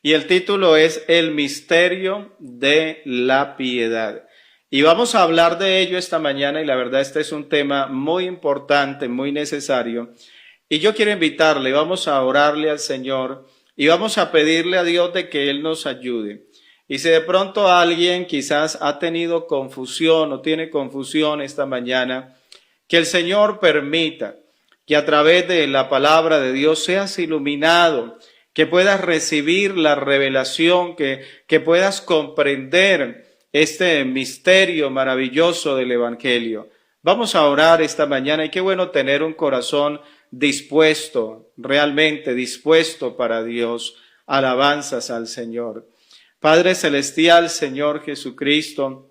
y el título es El misterio de la piedad. Y vamos a hablar de ello esta mañana y la verdad este es un tema muy importante, muy necesario. Y yo quiero invitarle, vamos a orarle al Señor y vamos a pedirle a Dios de que Él nos ayude. Y si de pronto alguien quizás ha tenido confusión o tiene confusión esta mañana, que el Señor permita que a través de la palabra de Dios seas iluminado, que puedas recibir la revelación, que puedas comprender este misterio maravilloso del Evangelio. Vamos a orar esta mañana y qué bueno tener un corazón dispuesto, realmente dispuesto para Dios. Alabanzas al Señor. Padre Celestial, Señor Jesucristo,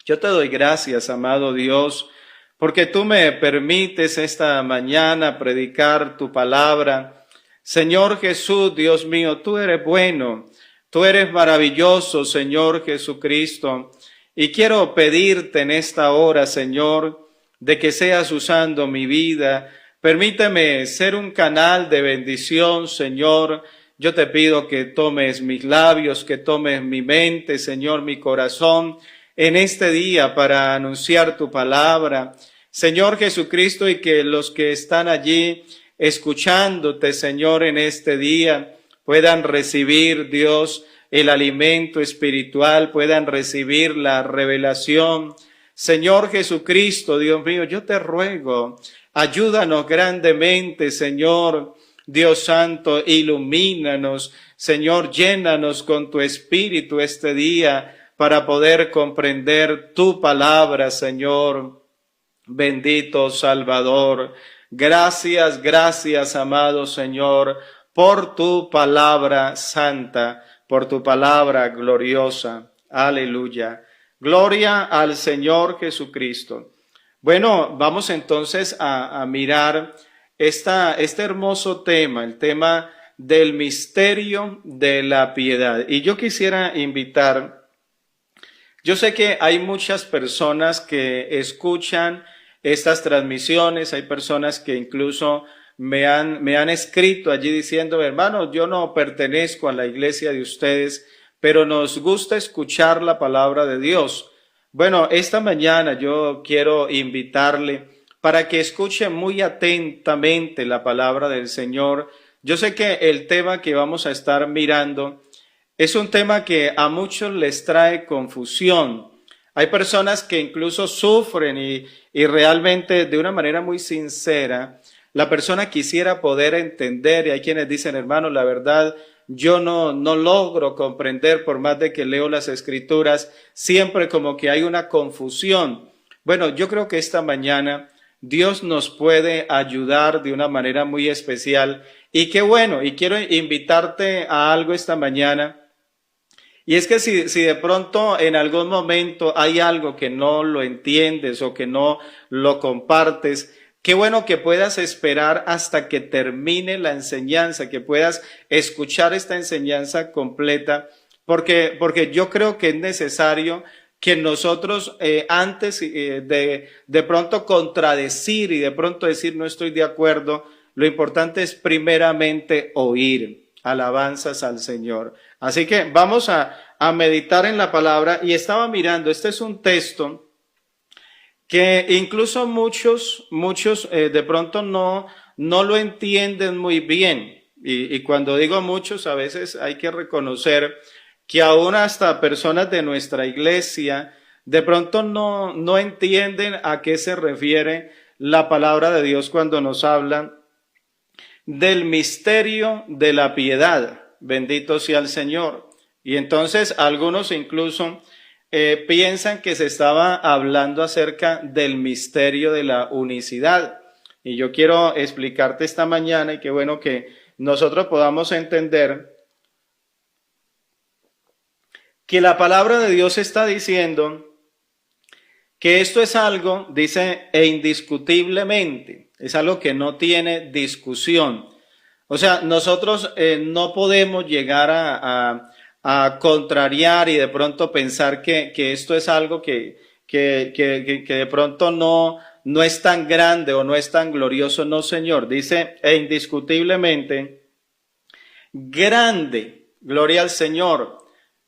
yo te doy gracias, amado Dios, porque tú me permites esta mañana predicar tu palabra. Señor Jesús, Dios mío, tú eres bueno, tú eres maravilloso, Señor Jesucristo, y quiero pedirte en esta hora, Señor, de que seas usando mi vida. Permíteme ser un canal de bendición, Señor. Yo te pido que tomes mis labios, que tomes mi mente, Señor, mi corazón, en este día para anunciar tu palabra, Señor Jesucristo, y que los que están allí escuchándote, Señor, en este día, puedan recibir, Dios, el alimento espiritual, puedan recibir la revelación. Señor Jesucristo, Dios mío, yo te ruego, ayúdanos grandemente, Señor, Dios Santo, ilumínanos, Señor, llénanos con tu Espíritu este día para poder comprender tu palabra, Señor. Bendito Salvador, gracias, gracias, amado Señor, por tu palabra santa, por tu palabra gloriosa. Aleluya. Gloria al Señor Jesucristo. Bueno, vamos entonces a mirar este hermoso tema, el tema del misterio de la piedad. Y yo quisiera invitar, yo sé que hay muchas personas que escuchan estas transmisiones, hay personas que incluso me han escrito allí diciendo, hermanos, yo no pertenezco a la iglesia de ustedes, pero nos gusta escuchar la palabra de Dios. Bueno, esta mañana yo quiero invitarle para que escuche muy atentamente la palabra del Señor. Yo sé que el tema que vamos a estar mirando es un tema que a muchos les trae confusión. Hay personas que incluso sufren y realmente de una manera muy sincera, la persona quisiera poder entender, y hay quienes dicen, hermano, la verdad, yo no logro comprender por más de que leo las escrituras, siempre como que hay una confusión. Bueno, yo creo que esta mañana Dios nos puede ayudar de una manera muy especial y qué bueno, y quiero invitarte a algo esta mañana. Y es que si de pronto en algún momento hay algo que no lo entiendes o que no lo compartes, qué bueno que puedas esperar hasta que termine la enseñanza, que puedas escuchar esta enseñanza completa, porque yo creo que es necesario que nosotros antes de pronto contradecir y de pronto decir no estoy de acuerdo, lo importante es primeramente oír. Alabanzas al Señor. Así que vamos a meditar en la palabra y estaba mirando, este es un texto que incluso muchos de pronto no lo entienden muy bien. Y cuando digo muchos, a veces hay que reconocer que aún hasta personas de nuestra iglesia de pronto no entienden a qué se refiere la palabra de Dios cuando nos habla del misterio de la piedad. Bendito sea el Señor. Y entonces algunos incluso piensan que se estaba hablando acerca del misterio de la unicidad. Y yo quiero explicarte esta mañana, y qué bueno que nosotros podamos entender que la palabra de Dios está diciendo que esto es algo, dice, e indiscutiblemente, es algo que no tiene discusión. O sea, nosotros no podemos llegar a contrariar y de pronto pensar que esto es algo que de pronto no es tan grande o no es tan glorioso. No, Señor, dice, e indiscutiblemente, grande Gloria al Señor.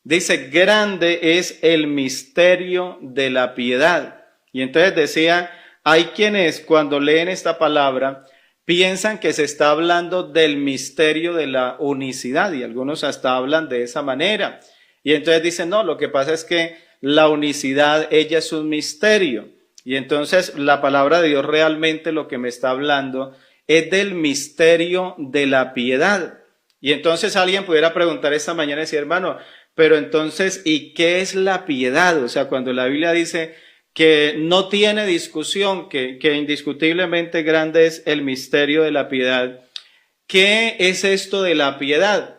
Dice, grande es el misterio de la piedad. Y entonces decía, hay quienes cuando leen esta palabra piensan que se está hablando del misterio de la unicidad y algunos hasta hablan de esa manera. Y entonces dicen, no, lo que pasa es que la unicidad, ella es un misterio. Y entonces la palabra de Dios realmente lo que me está hablando es del misterio de la piedad. Y entonces alguien pudiera preguntar esta mañana y decir, hermano, pero entonces, ¿y qué es la piedad? O sea, cuando la Biblia dice que no tiene discusión, que indiscutiblemente grande es el misterio de la piedad, ¿qué es esto de la piedad?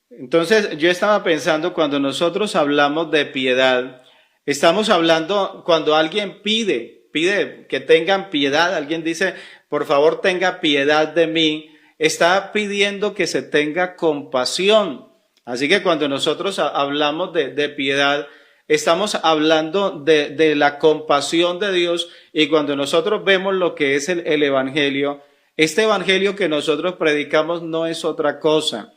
Entonces, yo estaba pensando, cuando nosotros hablamos de piedad, estamos hablando cuando alguien pide que tengan piedad, alguien dice, por favor tenga piedad de mí, está pidiendo que se tenga compasión. Así que cuando nosotros hablamos de piedad, estamos hablando de la compasión de Dios, y cuando nosotros vemos lo que es el Evangelio, este Evangelio que nosotros predicamos no es otra cosa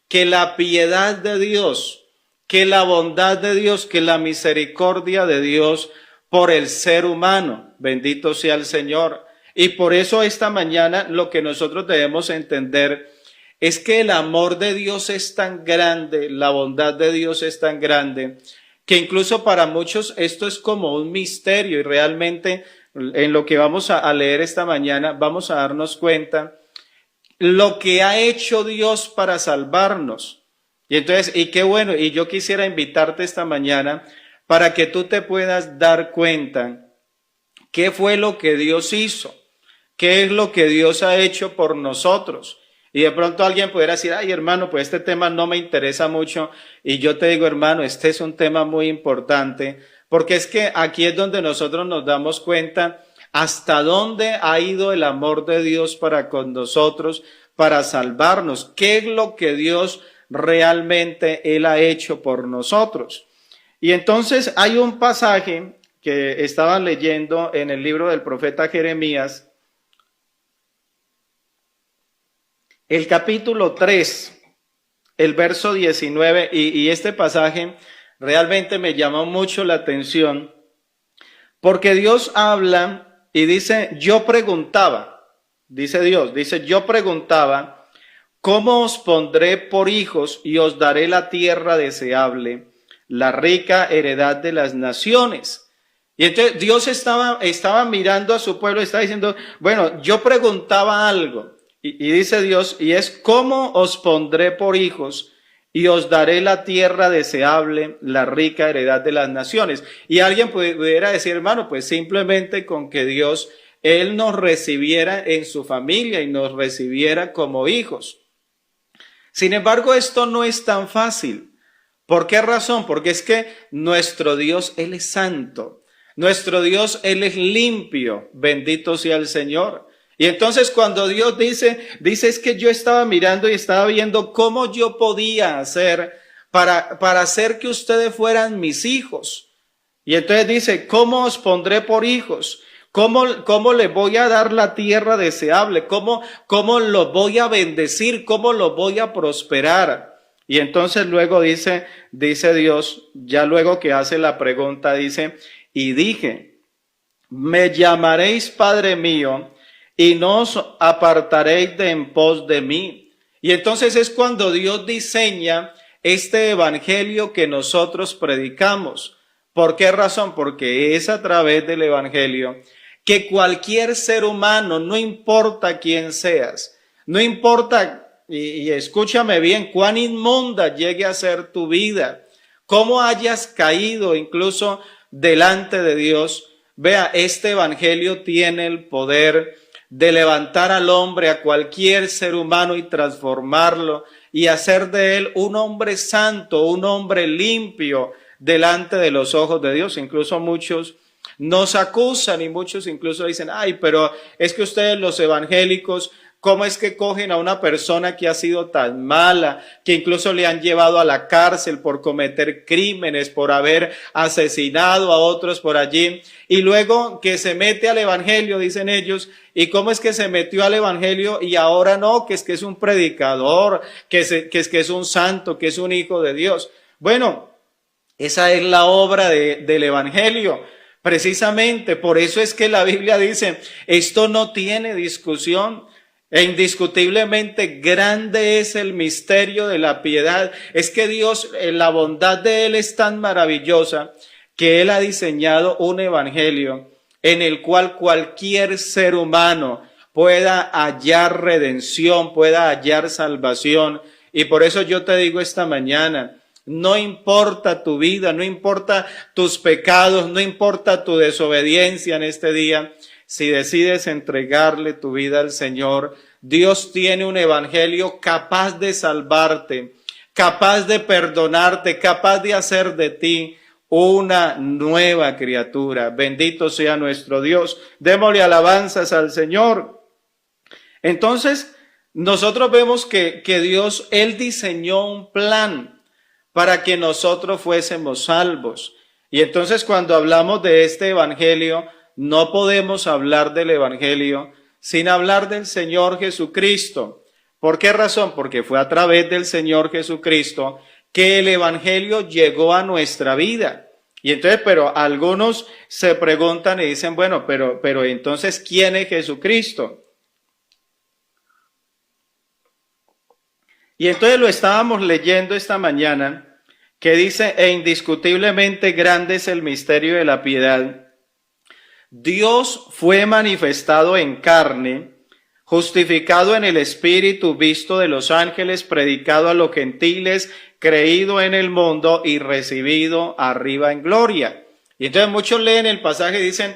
que la piedad de Dios, que la bondad de Dios, que la misericordia de Dios por el ser humano. Bendito sea el Señor. Y por eso esta mañana lo que nosotros debemos entender es que el amor de Dios es tan grande, la bondad de Dios es tan grande, que incluso para muchos esto es como un misterio, y realmente en lo que vamos a leer esta mañana vamos a darnos cuenta lo que ha hecho Dios para salvarnos. Y entonces, y qué bueno, y yo quisiera invitarte esta mañana para que tú te puedas dar cuenta qué fue lo que Dios hizo, qué es lo que Dios ha hecho por nosotros. Y de pronto alguien pudiera decir, ay hermano, pues este tema no me interesa mucho. Y yo te digo, hermano, este es un tema muy importante, porque es que aquí es donde nosotros nos damos cuenta hasta dónde ha ido el amor de Dios para con nosotros, para salvarnos. ¿Qué es lo que Dios realmente Él ha hecho por nosotros? Y entonces hay un pasaje que estaban leyendo en el libro del profeta Jeremías, el capítulo 3, el verso 19, y este pasaje realmente me llamó mucho la atención, porque Dios habla y dice, yo preguntaba, dice Dios, dice, yo preguntaba, ¿cómo os pondré por hijos y os daré la tierra deseable, la rica heredad de las naciones? Y entonces Dios estaba mirando a su pueblo y estaba diciendo, bueno, yo preguntaba algo. Y dice Dios, y es, ¿cómo os pondré por hijos y os daré la tierra deseable, la rica heredad de las naciones? Y alguien pudiera decir, hermano, pues simplemente con que Dios, Él nos recibiera en su familia y nos recibiera como hijos. Sin embargo, esto no es tan fácil. ¿Por qué razón? Porque es que nuestro Dios, Él es santo. Nuestro Dios, Él es limpio. Bendito sea el Señor. Y entonces cuando Dios dice es que yo estaba mirando y estaba viendo cómo yo podía hacer para hacer que ustedes fueran mis hijos. Y entonces dice, ¿cómo os pondré por hijos? ¿Cómo les voy a dar la tierra deseable? ¿Cómo los voy a bendecir? ¿Cómo los voy a prosperar? Y entonces luego dice Dios, ya luego que hace la pregunta, dice, y dije, me llamaréis Padre mío, y no os apartaréis de en pos de mí. Y entonces es cuando Dios diseña este evangelio que nosotros predicamos. ¿Por qué razón? Porque es a través del evangelio que cualquier ser humano, no importa quién seas, no importa, y escúchame bien, cuán inmunda llegue a ser tu vida, cómo hayas caído incluso delante de Dios, vea, este evangelio tiene el poder de levantar al hombre, a cualquier ser humano, y transformarlo y hacer de él un hombre santo, un hombre limpio delante de los ojos de Dios. Incluso muchos nos acusan y muchos incluso dicen, ay, pero es que ustedes los evangélicos cómo es que cogen a una persona que ha sido tan mala, que incluso le han llevado a la cárcel por cometer crímenes, por haber asesinado a otros por allí, y luego que se mete al evangelio, dicen ellos, y cómo es que se metió al evangelio y ahora no, que es un predicador, que es un santo, que es un hijo de Dios. Bueno, esa es la obra del evangelio. Precisamente por eso es que la Biblia dice, esto no tiene discusión. E indiscutiblemente grande es el misterio de la piedad. Es que Dios, la bondad de Él es tan maravillosa que Él ha diseñado un evangelio en el cual cualquier ser humano pueda hallar redención, pueda hallar salvación. Y por eso yo te digo esta mañana, no importa tu vida, no importa tus pecados, no importa tu desobediencia en este día, si decides entregarle tu vida al Señor, Dios tiene un evangelio capaz de salvarte, capaz de perdonarte, capaz de hacer de ti una nueva criatura. Bendito sea nuestro Dios. Démosle alabanzas al Señor. Entonces, nosotros vemos que Dios, Él diseñó un plan para que nosotros fuésemos salvos. Y entonces cuando hablamos de este evangelio, no podemos hablar del evangelio sin hablar del Señor Jesucristo. ¿Por qué razón? Porque fue a través del Señor Jesucristo que el evangelio llegó a nuestra vida. Y entonces, pero algunos se preguntan y dicen, bueno, pero entonces, ¿quién es Jesucristo? Y entonces lo estábamos leyendo esta mañana, que dice, e indiscutiblemente grande es el misterio de la piedad. Dios fue manifestado en carne, justificado en el Espíritu, visto de los ángeles, predicado a los gentiles, creído en el mundo y recibido arriba en gloria. Y entonces muchos leen el pasaje y dicen,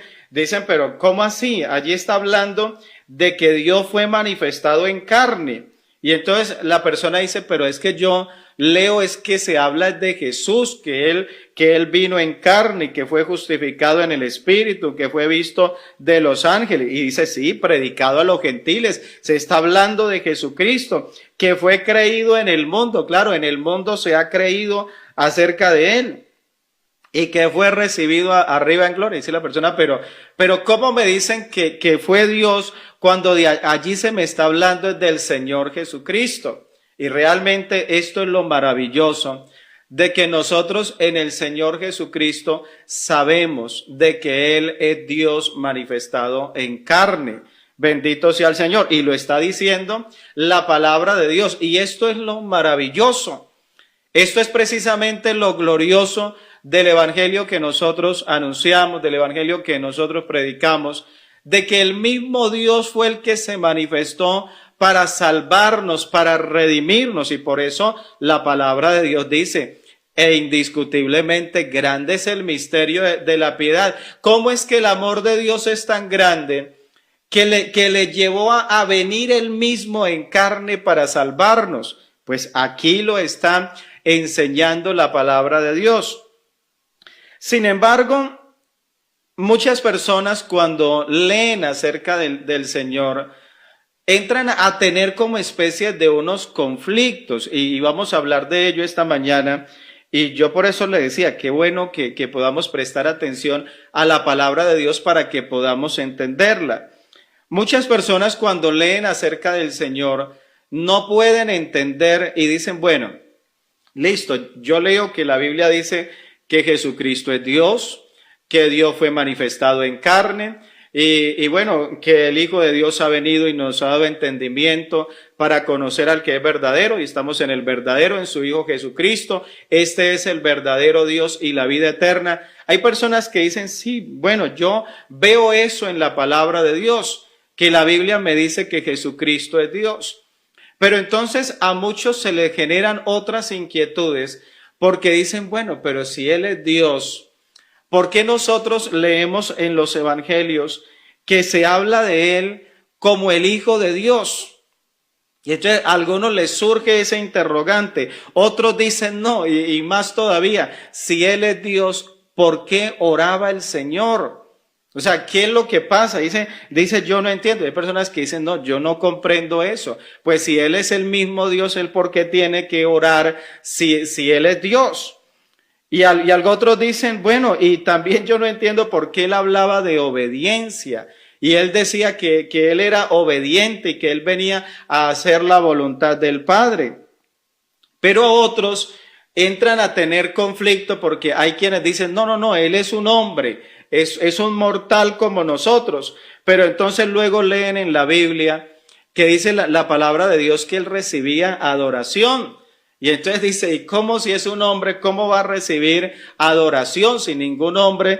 pero ¿cómo así? Allí está hablando de que Dios fue manifestado en carne. Y entonces la persona dice, pero es que yo leo es que se habla de Jesús, que él vino en carne, que fue justificado en el Espíritu, que fue visto de los ángeles. Y dice, sí, predicado a los gentiles. Se está hablando de Jesucristo, que fue creído en el mundo. Claro, en el mundo se ha creído acerca de él. Y que fue recibido arriba en gloria. Dice la persona, pero ¿cómo me dicen que fue Dios cuando de allí se me está hablando del Señor Jesucristo? Y realmente esto es lo maravilloso de que nosotros en el Señor Jesucristo sabemos de que Él es Dios manifestado en carne. Bendito sea el Señor. Y lo está diciendo la palabra de Dios. Y esto es lo maravilloso. Esto es precisamente lo glorioso del evangelio que nosotros anunciamos, del evangelio que nosotros predicamos, de que el mismo Dios fue el que se manifestó para salvarnos, para redimirnos, y por eso la palabra de Dios dice, e indiscutiblemente grande es el misterio de la piedad. ¿Cómo es que el amor de Dios es tan grande que le llevó a venir él mismo en carne para salvarnos? Pues aquí lo está enseñando la palabra de Dios. Sin embargo, muchas personas cuando leen acerca del Señor, entran a tener como especie de unos conflictos, y vamos a hablar de ello esta mañana. Y yo por eso le decía, qué bueno que podamos prestar atención a la palabra de Dios para que podamos entenderla. Muchas personas cuando leen acerca del Señor no pueden entender y dicen, bueno, listo, yo leo que la Biblia dice que Jesucristo es Dios, que Dios fue manifestado en carne, y bueno, que el Hijo de Dios ha venido y nos ha dado entendimiento para conocer al que es verdadero, y estamos en el verdadero, en su Hijo Jesucristo. Este es el verdadero Dios y la vida eterna. Hay personas que dicen, sí, bueno, yo veo eso en la palabra de Dios, que la Biblia me dice que Jesucristo es Dios. Pero entonces a muchos se les generan otras inquietudes, porque dicen, bueno, pero si Él es Dios, ¿por qué nosotros leemos en los evangelios que se habla de Él como el Hijo de Dios? Y entonces a algunos les surge ese interrogante, otros dicen no, y más todavía, si Él es Dios, ¿por qué oraba el Señor? O sea, ¿qué es lo que pasa? Dice, yo no entiendo. Hay personas que dicen, no, yo no comprendo eso. Pues si Él es el mismo Dios, ¿Él por qué tiene que orar si Él es Dios? Y algo otros dicen, bueno, y también yo no entiendo por qué Él hablaba de obediencia. Y Él decía que Él era obediente y que Él venía a hacer la voluntad del Padre. Pero otros entran a tener conflicto porque hay quienes dicen, no, Él es un hombre, es un mortal como nosotros. Pero entonces luego leen en la Biblia que dice la palabra de Dios que Él recibía adoración. Y entonces dice, ¿y cómo si es un hombre, cómo va a recibir adoración si ningún hombre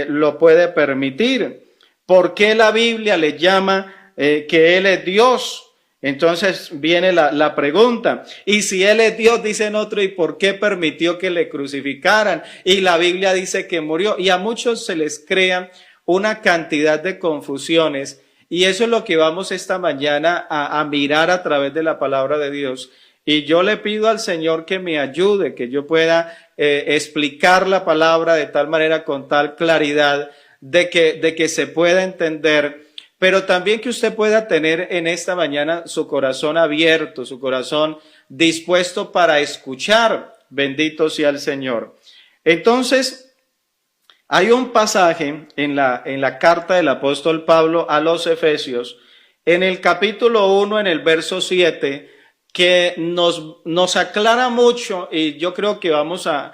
lo puede permitir? ¿Por qué la Biblia le llama que Él es Dios? Entonces viene la pregunta, y si Él es Dios, dicen otro, ¿y por qué permitió que le crucificaran? Y la Biblia dice que murió, y a muchos se les crea una cantidad de confusiones, y eso es lo que vamos esta mañana a mirar a través de la palabra de Dios. Y yo le pido al Señor que me ayude, que yo pueda explicar la palabra de tal manera, con tal claridad, de que se pueda entender, pero también que usted pueda tener en esta mañana su corazón abierto, su corazón dispuesto para escuchar. Bendito sea el Señor. Entonces, hay un pasaje en la carta del apóstol Pablo a los Efesios, en el capítulo 1, en el verso 7, que nos aclara mucho, y yo creo que vamos a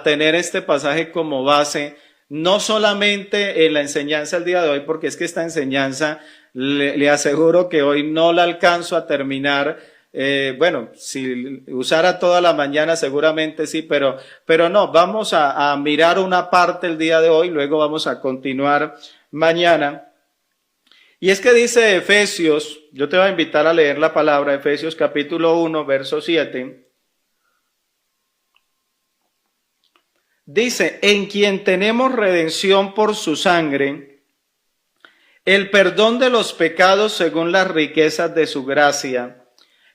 tener este pasaje como base, no solamente en la enseñanza del día de hoy, porque es que esta enseñanza le aseguro que hoy no la alcanzo a terminar. Bueno, si usara toda la mañana seguramente sí, pero no, vamos a mirar una parte el día de hoy, luego vamos a continuar mañana. Y es que dice Efesios, yo te voy a invitar a leer la palabra, Efesios capítulo 1, verso 7. Dice, en quien tenemos redención por su sangre, el perdón de los pecados según las riquezas de su gracia,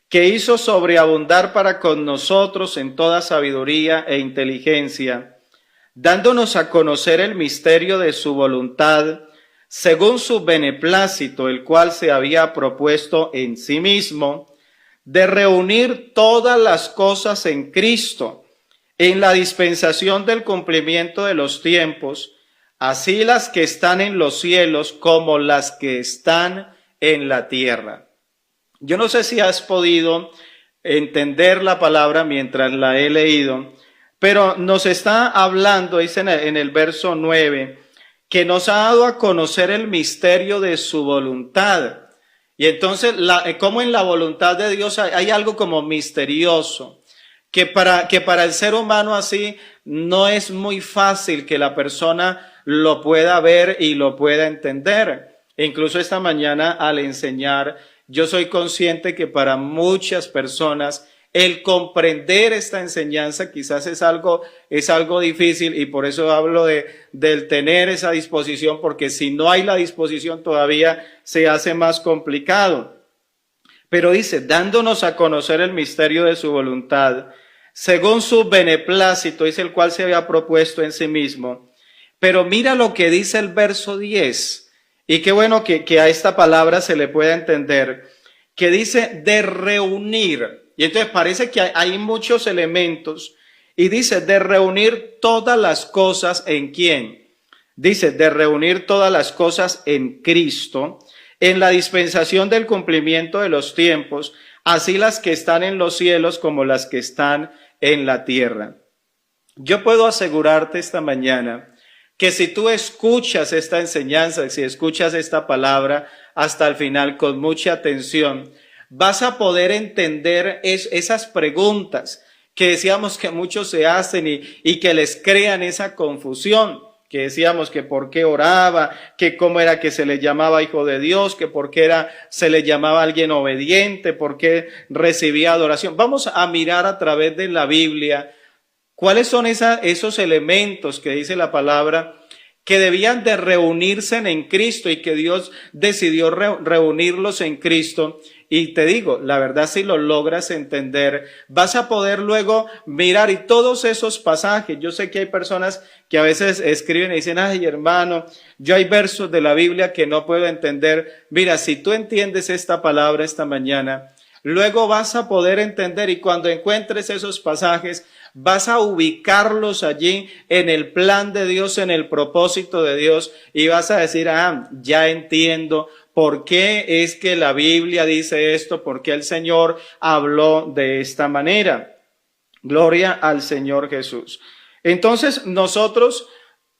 que hizo sobreabundar para con nosotros en toda sabiduría e inteligencia, dándonos a conocer el misterio de su voluntad, según su beneplácito, el cual se había propuesto en sí mismo, de reunir todas las cosas en Cristo, en la dispensación del cumplimiento de los tiempos, así las que están en los cielos como las que están en la tierra. Yo no sé si has podido entender la palabra mientras la he leído, pero nos está hablando, dice en el verso 9, que nos ha dado a conocer el misterio de su voluntad. Y entonces, como en la voluntad de Dios hay algo como misterioso, que para el ser humano así no es muy fácil que la persona lo pueda ver y lo pueda entender. E incluso esta mañana al enseñar, yo soy consciente que para muchas personas el comprender esta enseñanza quizás es algo difícil, y por eso hablo del tener esa disposición, porque si no hay la disposición todavía se hace más complicado. Pero dice, dándonos a conocer el misterio de su voluntad, según su beneplácito, es el cual se había propuesto en sí mismo. Pero mira lo que dice el verso 10, y qué bueno que a esta palabra se le pueda entender, que dice de reunir. Y entonces parece que hay muchos elementos, y dice de reunir todas las cosas ¿en quién? Dice de reunir todas las cosas en Cristo, en la dispensación del cumplimiento de los tiempos, así las que están en los cielos como las que están en la tierra. Yo puedo asegurarte esta mañana que si tú escuchas esta enseñanza, si escuchas esta palabra hasta el final con mucha atención, vas a poder entender esas preguntas que decíamos que muchos se hacen y que les crean esa confusión, que decíamos que por qué oraba, que cómo era que se le llamaba hijo de Dios, que por qué se le llamaba alguien obediente, por qué recibía adoración. Vamos a mirar a través de la Biblia cuáles son esos elementos que dice la palabra que debían de reunirse en Cristo y que Dios decidió reunirlos en Cristo, Y te digo, la verdad, si lo logras entender, vas a poder luego mirar y todos esos pasajes. Yo sé que hay personas que a veces escriben y dicen, ay hermano, yo hay versos de la Biblia que no puedo entender. Mira, si tú entiendes esta palabra esta mañana, luego vas a poder entender, y cuando encuentres esos pasajes, vas a ubicarlos allí en el plan de Dios, en el propósito de Dios, y vas a decir, ya entiendo por qué es que la Biblia dice esto, por qué el Señor habló de esta manera. Gloria al Señor Jesús. Entonces nosotros,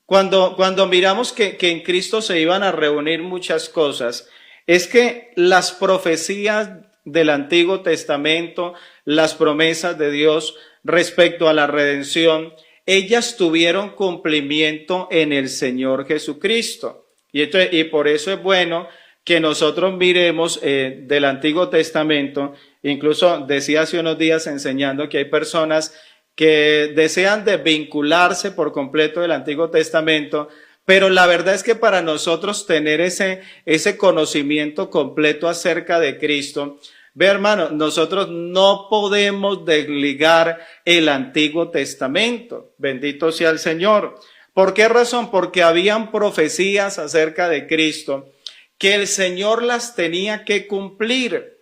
cuando miramos que en Cristo se iban a reunir muchas cosas, es que las profecías del Antiguo Testamento, las promesas de Dios respecto a la redención, ellas tuvieron cumplimiento en el Señor Jesucristo. Y por eso es bueno que nosotros miremos del Antiguo Testamento. Incluso decía hace unos días enseñando que hay personas que desean desvincularse por completo del Antiguo Testamento, pero la verdad es que para nosotros tener ese conocimiento completo acerca de Cristo, ve hermano, nosotros no podemos desligar el Antiguo Testamento. Bendito sea el Señor. ¿Por qué razón? Porque habían profecías acerca de Cristo que el Señor las tenía que cumplir.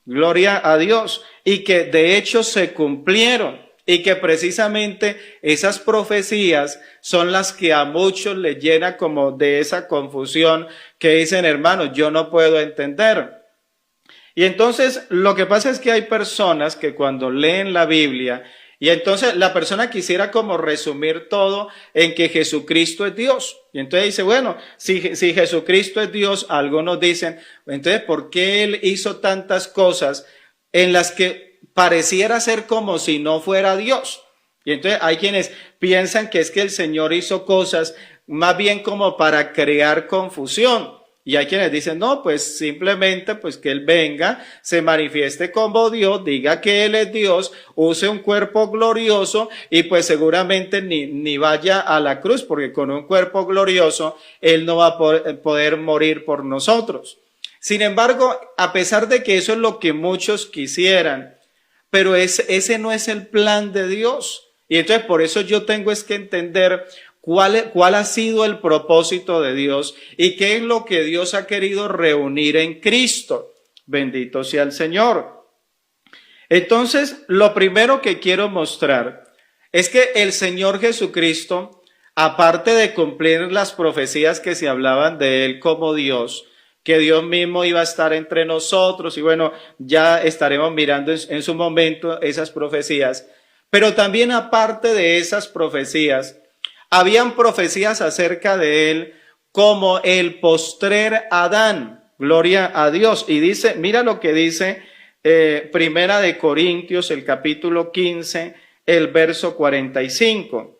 Gloria a Dios. Y que de hecho se cumplieron. Y que precisamente esas profecías son las que a muchos les llena como de esa confusión que dicen, hermano, yo no puedo entender. Y entonces lo que pasa es que hay personas que cuando leen la Biblia, y entonces la persona quisiera como resumir todo en que Jesucristo es Dios. Y entonces dice, bueno, si Jesucristo es Dios, algunos dicen, entonces ¿por qué Él hizo tantas cosas en las que pareciera ser como si no fuera Dios? Y entonces hay quienes piensan que es que el Señor hizo cosas más bien como para crear confusión. Y hay quienes dicen, no, pues simplemente pues que Él venga, se manifieste como Dios, diga que Él es Dios, use un cuerpo glorioso y pues seguramente ni vaya a la cruz, porque con un cuerpo glorioso Él no va a poder morir por nosotros. Sin embargo, a pesar de que eso es lo que muchos quisieran, pero ese no es el plan de Dios. Y entonces por eso yo tengo es que entender cuál ha sido el propósito de Dios y qué es lo que Dios ha querido reunir en Cristo. Bendito sea el Señor. Entonces, lo primero que quiero mostrar es que el Señor Jesucristo, aparte de cumplir las profecías que se hablaban de Él como Dios, que Dios mismo iba a estar entre nosotros, y bueno, ya estaremos mirando en su momento esas profecías, pero también aparte de esas profecías, habían profecías acerca de Él como el postrer Adán. Gloria a Dios. Y dice, mira lo que dice Primera de Corintios, el capítulo 15, el verso 45.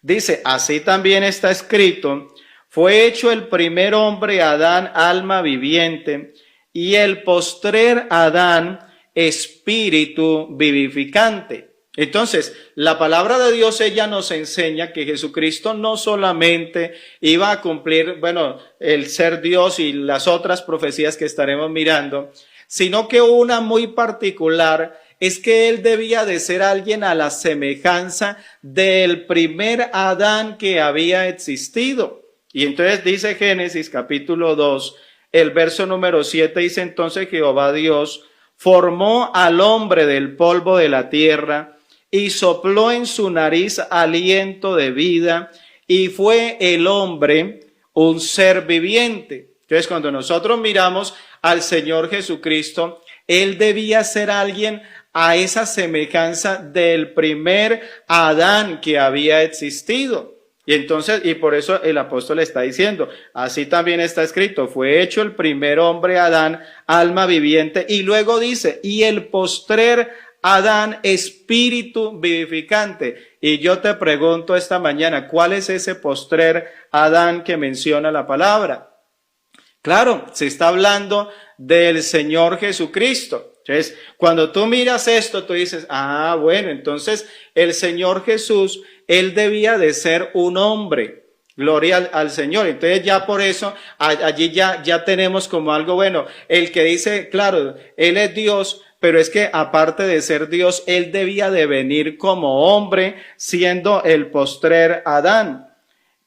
Dice, así también está escrito, fue hecho el primer hombre Adán, alma viviente, y el postrer Adán, espíritu vivificante. Entonces, la palabra de Dios, ella nos enseña que Jesucristo no solamente iba a cumplir, el ser Dios y las otras profecías que estaremos mirando, sino que una muy particular es que Él debía de ser alguien a la semejanza del primer Adán que había existido. Y entonces dice Génesis capítulo 2, el verso número 7, dice entonces Jehová Dios formó al hombre del polvo de la tierra y sopló en su nariz aliento de vida, y fue el hombre un ser viviente. Entonces, cuando nosotros miramos al Señor Jesucristo, Él debía ser alguien a esa semejanza del primer Adán que había existido. Y entonces, y por eso el apóstol está diciendo, así también está escrito, fue hecho el primer hombre Adán, alma viviente, y luego dice, y el postrer Adán, espíritu vivificante. Y yo te pregunto esta mañana, ¿cuál es ese postrer Adán que menciona la palabra? Claro, se está hablando del Señor Jesucristo. Entonces, cuando tú miras esto, tú dices, bueno, entonces el Señor Jesús, Él debía de ser un hombre. Gloria al Señor. Entonces ya por eso, allí ya tenemos como algo bueno. El que dice, claro, Él es Dios, pero es que aparte de ser Dios, Él debía de venir como hombre, siendo el postrer Adán.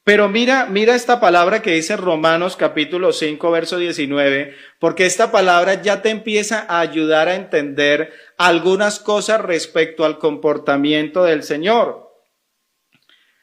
Pero mira esta palabra que dice Romanos capítulo 5, verso 19, porque esta palabra ya te empieza a ayudar a entender algunas cosas respecto al comportamiento del Señor.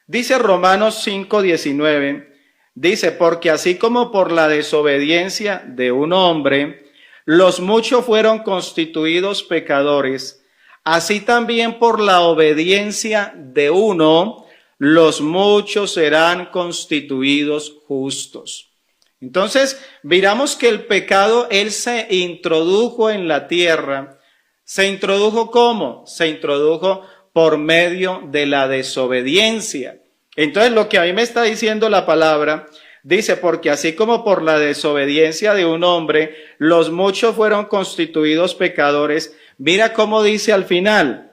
Dice Romanos 5:19, dice, porque así como por la desobediencia de un hombre, los muchos fueron constituidos pecadores, así también por la obediencia de uno, los muchos serán constituidos justos. Entonces, miramos que el pecado, él se introdujo en la tierra. ¿Se introdujo cómo? Se introdujo por medio de la desobediencia. Entonces lo que a mí me está diciendo la palabra, dice, porque así como por la desobediencia de un hombre, los muchos fueron constituidos pecadores, mira cómo dice al final,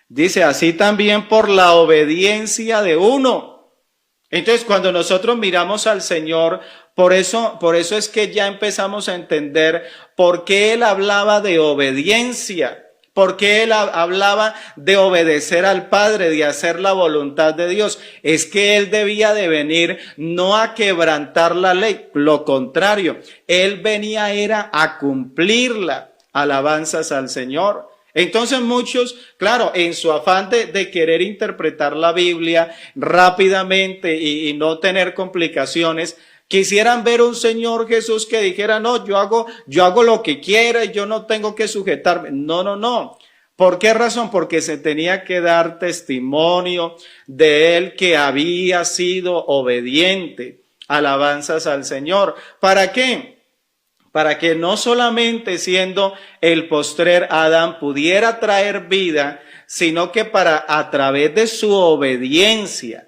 dice, así también por la obediencia de uno. Entonces cuando nosotros miramos al Señor, por eso es que ya empezamos a entender por qué Él hablaba de obediencia. Porque Él hablaba de obedecer al Padre, de hacer la voluntad de Dios. Es que Él debía de venir no a quebrantar la ley, lo contrario, Él venía era a cumplirla. Alabanzas al Señor. Entonces muchos, claro, en su afán de querer interpretar la Biblia rápidamente y no tener complicaciones, quisieran ver un Señor Jesús que dijera, no, yo hago lo que quiera y yo no tengo que sujetarme. No. ¿Por qué razón? Porque se tenía que dar testimonio de Él que había sido obediente. Alabanzas al Señor. ¿Para qué? Para que no solamente siendo el postrer Adán pudiera traer vida, sino que a través de su obediencia.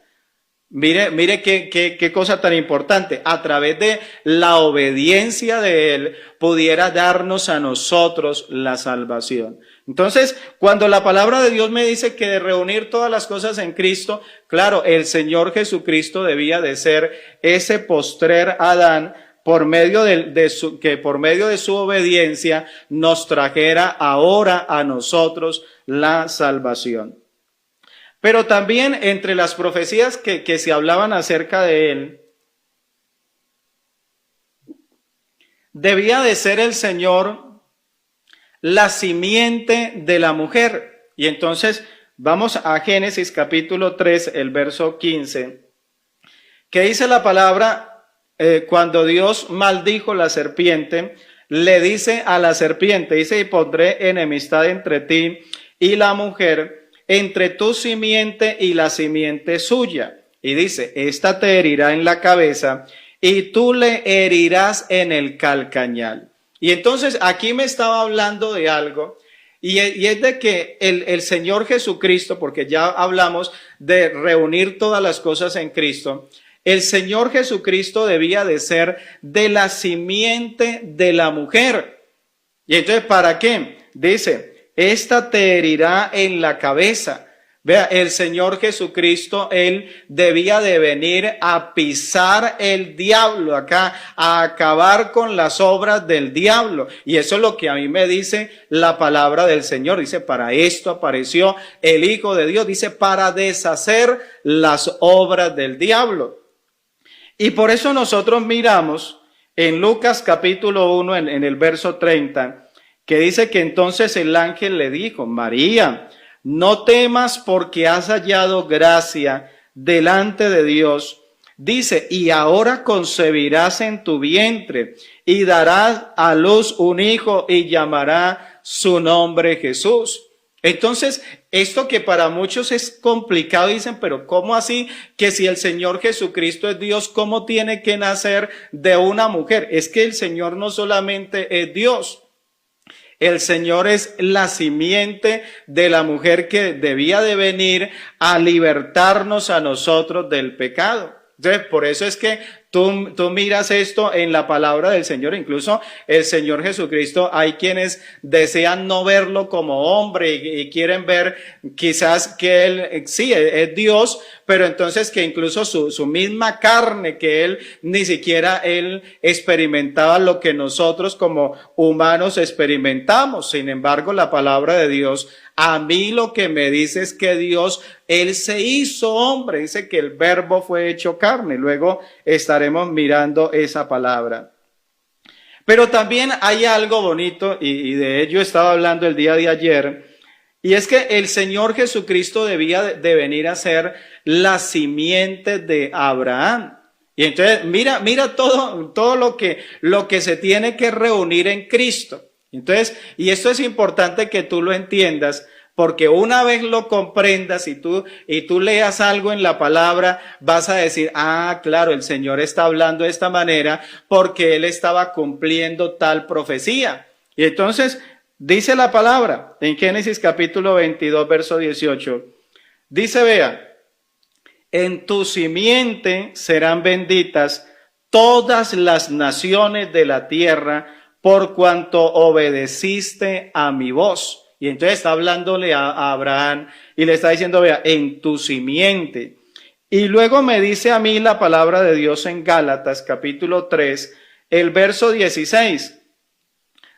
Mire qué cosa tan importante. A través de la obediencia de Él pudiera darnos a nosotros la salvación. Entonces, cuando la palabra de Dios me dice que de reunir todas las cosas en Cristo, claro, el Señor Jesucristo debía de ser ese postrer Adán por medio de su obediencia nos trajera ahora a nosotros la salvación. Pero también entre las profecías que se hablaban acerca de Él, debía de ser el Señor la simiente de la mujer. Y entonces vamos a Génesis capítulo 3, el verso 15, que dice la palabra, cuando Dios maldijo la serpiente, le dice a la serpiente, dice, y pondré enemistad entre ti y la mujer, entre tu simiente y la simiente suya. Y dice, esta te herirá en la cabeza y tú le herirás en el calcañal. Y entonces aquí me estaba hablando de algo, y es de que el Señor Jesucristo, porque ya hablamos de reunir todas las cosas en Cristo, el Señor Jesucristo debía de ser de la simiente de la mujer. Y entonces, ¿para qué? Dice, esta te herirá en la cabeza. Vea, el Señor Jesucristo, Él debía de venir a pisar el diablo acá, a acabar con las obras del diablo. Y eso es lo que a mí me dice la palabra del Señor. Dice, para esto apareció el Hijo de Dios. Dice, para deshacer las obras del diablo. Y por eso nosotros miramos en Lucas capítulo 1, en el verso 30, que dice que entonces el ángel le dijo, María, no temas porque has hallado gracia delante de Dios. Dice, y ahora concebirás en tu vientre y darás a luz un hijo y llamará su nombre Jesús. Entonces, esto que para muchos es complicado, dicen, pero ¿cómo así que si el Señor Jesucristo es Dios, cómo tiene que nacer de una mujer? Es que el Señor no solamente es Dios. El Señor es la simiente de la mujer que debía de venir a libertarnos a nosotros del pecado. Entonces, por eso es que Tú miras esto en la palabra del Señor, incluso el Señor Jesucristo, hay quienes desean no verlo como hombre y quieren ver quizás que Él, sí, es Dios, pero entonces que incluso su misma carne, que Él ni siquiera Él experimentaba lo que nosotros como humanos experimentamos. Sin embargo, la palabra de Dios, a mí lo que me dice es que Dios, Él se hizo hombre, dice que el verbo fue hecho carne. Luego estaremos mirando esa palabra. Pero también hay algo bonito, y de ello estaba hablando el día de ayer, y es que el Señor Jesucristo debía de venir a ser la simiente de Abraham. Y entonces mira todo lo que se tiene que reunir en Cristo. Entonces, y esto es importante que tú lo entiendas, porque una vez lo comprendas y tú leas algo en la palabra, vas a decir, claro, el Señor está hablando de esta manera porque Él estaba cumpliendo tal profecía. Y entonces dice la palabra en Génesis capítulo 22, verso 18. Dice, vea, en tu simiente serán benditas todas las naciones de la tierra, por cuanto obedeciste a mi voz. Y entonces está hablándole a Abraham y le está diciendo, vea, en tu simiente. Y luego me dice a mí la palabra de Dios en Gálatas capítulo 3, el verso 16.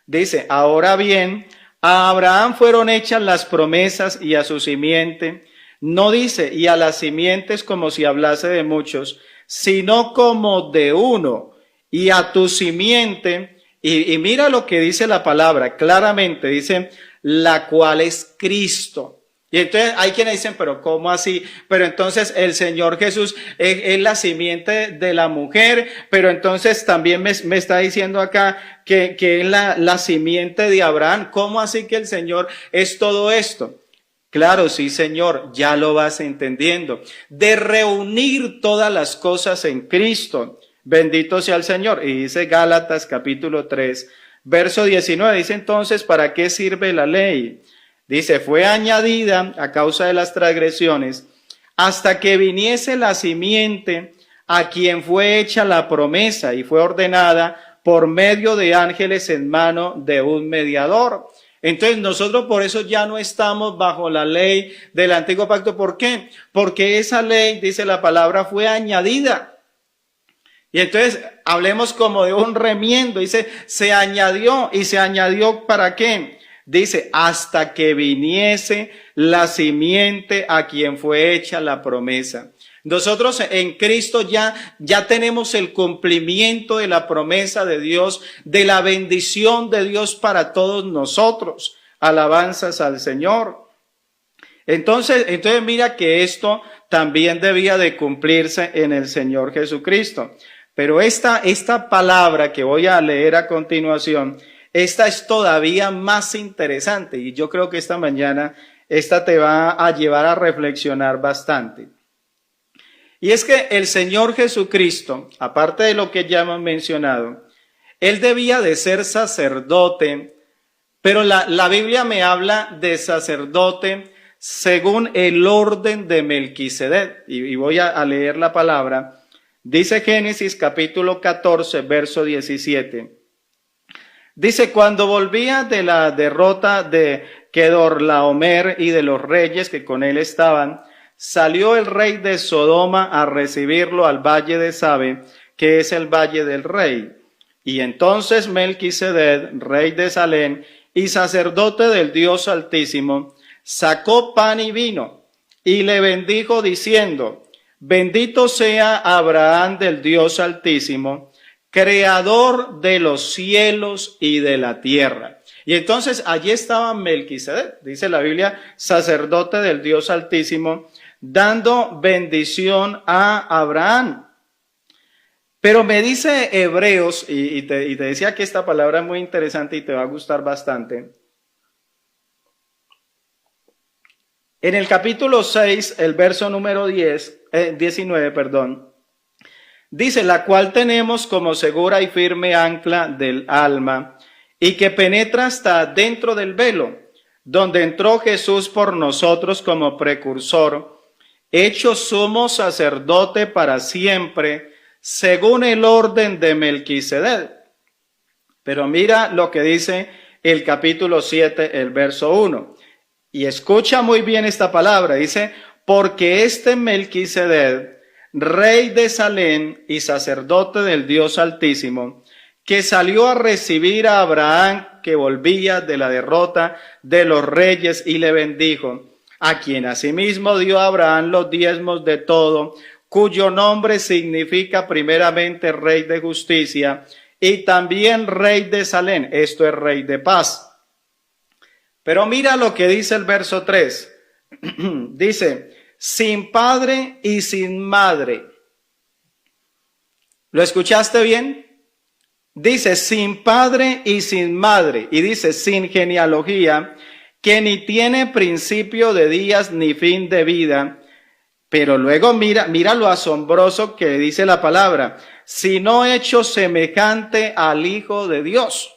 Dice, ahora bien, a Abraham fueron hechas las promesas y a su simiente. No dice, y a las simientes como si hablase de muchos, sino como de uno, y a tu simiente. Y mira lo que dice la palabra, claramente dice, la cual es Cristo. Y entonces hay quienes dicen, pero ¿cómo así? Pero entonces el Señor Jesús es la simiente de la mujer, pero entonces también me está diciendo acá que es la simiente de Abraham. ¿Cómo así que el Señor es todo esto? Claro, sí, Señor, ya lo vas entendiendo. De reunir todas las cosas en Cristo. Bendito sea el Señor. Y dice Gálatas capítulo 3, verso 19. Dice entonces, ¿para qué sirve la ley? Dice, fue añadida a causa de las transgresiones, hasta que viniese la simiente a quien fue hecha la promesa y fue ordenada por medio de ángeles en mano de un mediador. Entonces nosotros por eso ya no estamos bajo la ley del antiguo pacto. ¿Por qué? Porque esa ley, dice la palabra, fue añadida. Y entonces hablemos como de un remiendo. Dice, se añadió. ¿Y se añadió para qué? Dice, hasta que viniese la simiente a quien fue hecha la promesa. Nosotros en Cristo ya tenemos el cumplimiento de la promesa de Dios, de la bendición de Dios para todos nosotros. Alabanzas al Señor. Entonces mira que esto también debía de cumplirse en el Señor Jesucristo. Pero esta palabra que voy a leer a continuación, esta es todavía más interesante y yo creo que esta mañana esta te va a llevar a reflexionar bastante. Y es que el Señor Jesucristo, aparte de lo que ya hemos mencionado, Él debía de ser sacerdote, pero la Biblia me habla de sacerdote según el orden de Melquisedec. Y voy a leer la palabra. Dice Génesis capítulo 14, verso 17. Dice, cuando volvía de la derrota de Kedorlaomer y de los reyes que con él estaban, salió el rey de Sodoma a recibirlo al valle de Sabe, que es el valle del rey. Y entonces Melquisedec, rey de Salem y sacerdote del Dios Altísimo, sacó pan y vino y le bendijo diciendo, bendito sea Abraham del Dios Altísimo, creador de los cielos y de la tierra. Y entonces allí estaba Melquisedec, dice la Biblia, sacerdote del Dios Altísimo, dando bendición a Abraham. Pero me dice Hebreos, y te decía que esta palabra es muy interesante y te va a gustar bastante. En el capítulo 6, el verso número 19, dice, la cual tenemos como segura y firme ancla del alma, y que penetra hasta dentro del velo, donde entró Jesús por nosotros como precursor, hecho sumo sacerdote para siempre, según el orden de Melquisedec. Pero mira lo que dice el capítulo 7, el verso 1. Y escucha muy bien esta palabra. Dice, porque este Melquisedec, rey de Salem y sacerdote del Dios Altísimo, que salió a recibir a Abraham, que volvía de la derrota de los reyes, y le bendijo, a quien asimismo dio a Abraham los diezmos de todo, cuyo nombre significa primeramente Rey de Justicia, y también Rey de Salem, esto es Rey de Paz. Pero mira lo que dice el verso 3, dice, sin padre y sin madre. ¿Lo escuchaste bien? Dice, sin padre y sin madre, y dice, sin genealogía, que ni tiene principio de días ni fin de vida. Pero luego mira lo asombroso que dice la palabra, sino hecho semejante al Hijo de Dios.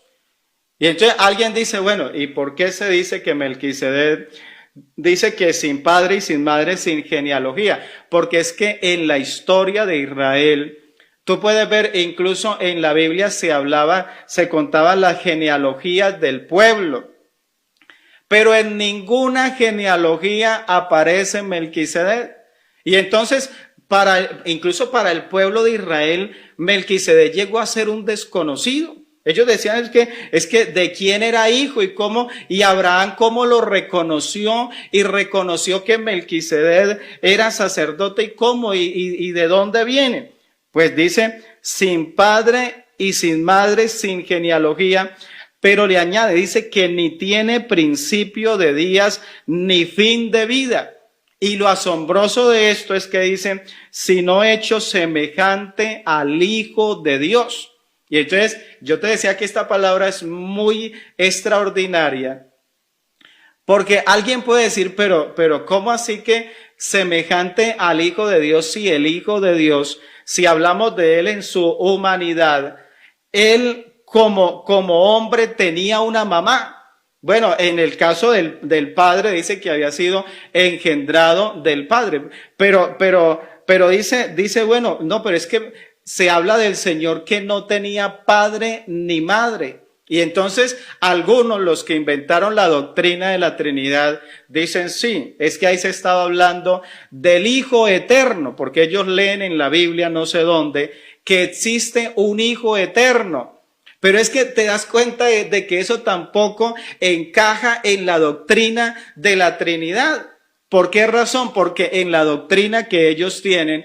Y entonces alguien dice, bueno, ¿y por qué se dice que Melquisedec dice que sin padre y sin madre, sin genealogía? Porque es que en la historia de Israel, tú puedes ver, incluso en la Biblia se contaban las genealogías del pueblo, pero en ninguna genealogía aparece Melquisedec. Y entonces, incluso para el pueblo de Israel, Melquisedec llegó a ser un desconocido. Ellos decían es que de quién era hijo y cómo, y Abraham cómo lo reconoció y reconoció que Melquisedec era sacerdote y cómo y de dónde viene. Pues dice, sin padre y sin madre, sin genealogía, pero le añade, dice que ni tiene principio de días ni fin de vida. Y lo asombroso de esto es que dice, sino hecho semejante al Hijo de Dios. Y entonces yo te decía que esta palabra es muy extraordinaria, porque alguien puede decir, pero ¿cómo así que semejante al Hijo de Dios? Si el Hijo de Dios, si hablamos de él en su humanidad, él como hombre tenía una mamá. Bueno, en el caso del padre dice que había sido engendrado del padre, pero dice, bueno, no, pero es que se habla del Señor que no tenía padre ni madre. Y entonces algunos, los que inventaron la doctrina de la Trinidad, dicen sí, es que ahí se estaba hablando del Hijo eterno, porque ellos leen en la Biblia, no sé dónde, que existe un Hijo eterno. Pero es que te das cuenta de que eso tampoco encaja en la doctrina de la Trinidad. ¿Por qué razón? Porque en la doctrina que ellos tienen,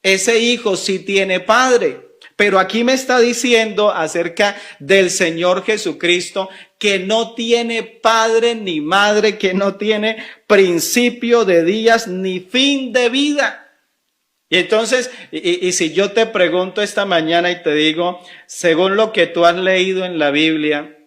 ese hijo sí tiene padre. Pero aquí me está diciendo acerca del Señor Jesucristo que no tiene padre ni madre, que no tiene principio de días ni fin de vida. Y entonces, y si yo te pregunto esta mañana y te digo, según lo que tú has leído en la Biblia,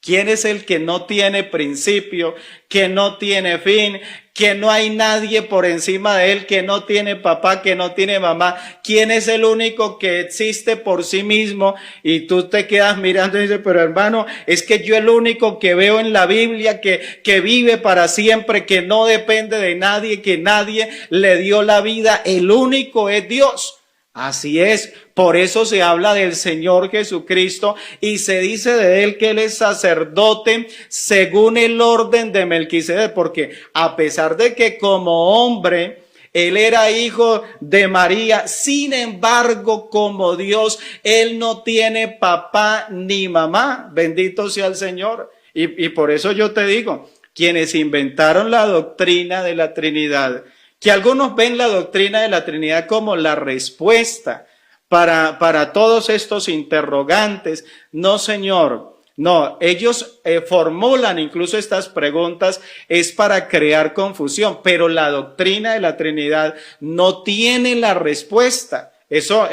¿quién es el que no tiene principio, que no tiene fin, que no hay nadie por encima de él, que no tiene papá, que no tiene mamá? ¿Quién es el único que existe por sí mismo? Y tú te quedas mirando y dices, pero hermano, es que yo el único que veo en la Biblia que vive para siempre, que no depende de nadie, que nadie le dio la vida, el único es Dios. Así es, por eso se habla del Señor Jesucristo y se dice de él que él es sacerdote según el orden de Melquisedec, porque a pesar de que como hombre él era hijo de María, sin embargo como Dios él no tiene papá ni mamá, bendito sea el Señor. Y por eso yo te digo, quienes inventaron la doctrina de la Trinidad, que algunos ven la doctrina de la Trinidad como la respuesta para todos estos interrogantes. No, Señor, no, ellos formulan incluso estas preguntas es para crear confusión, pero la doctrina de la Trinidad no tiene la respuesta. Eso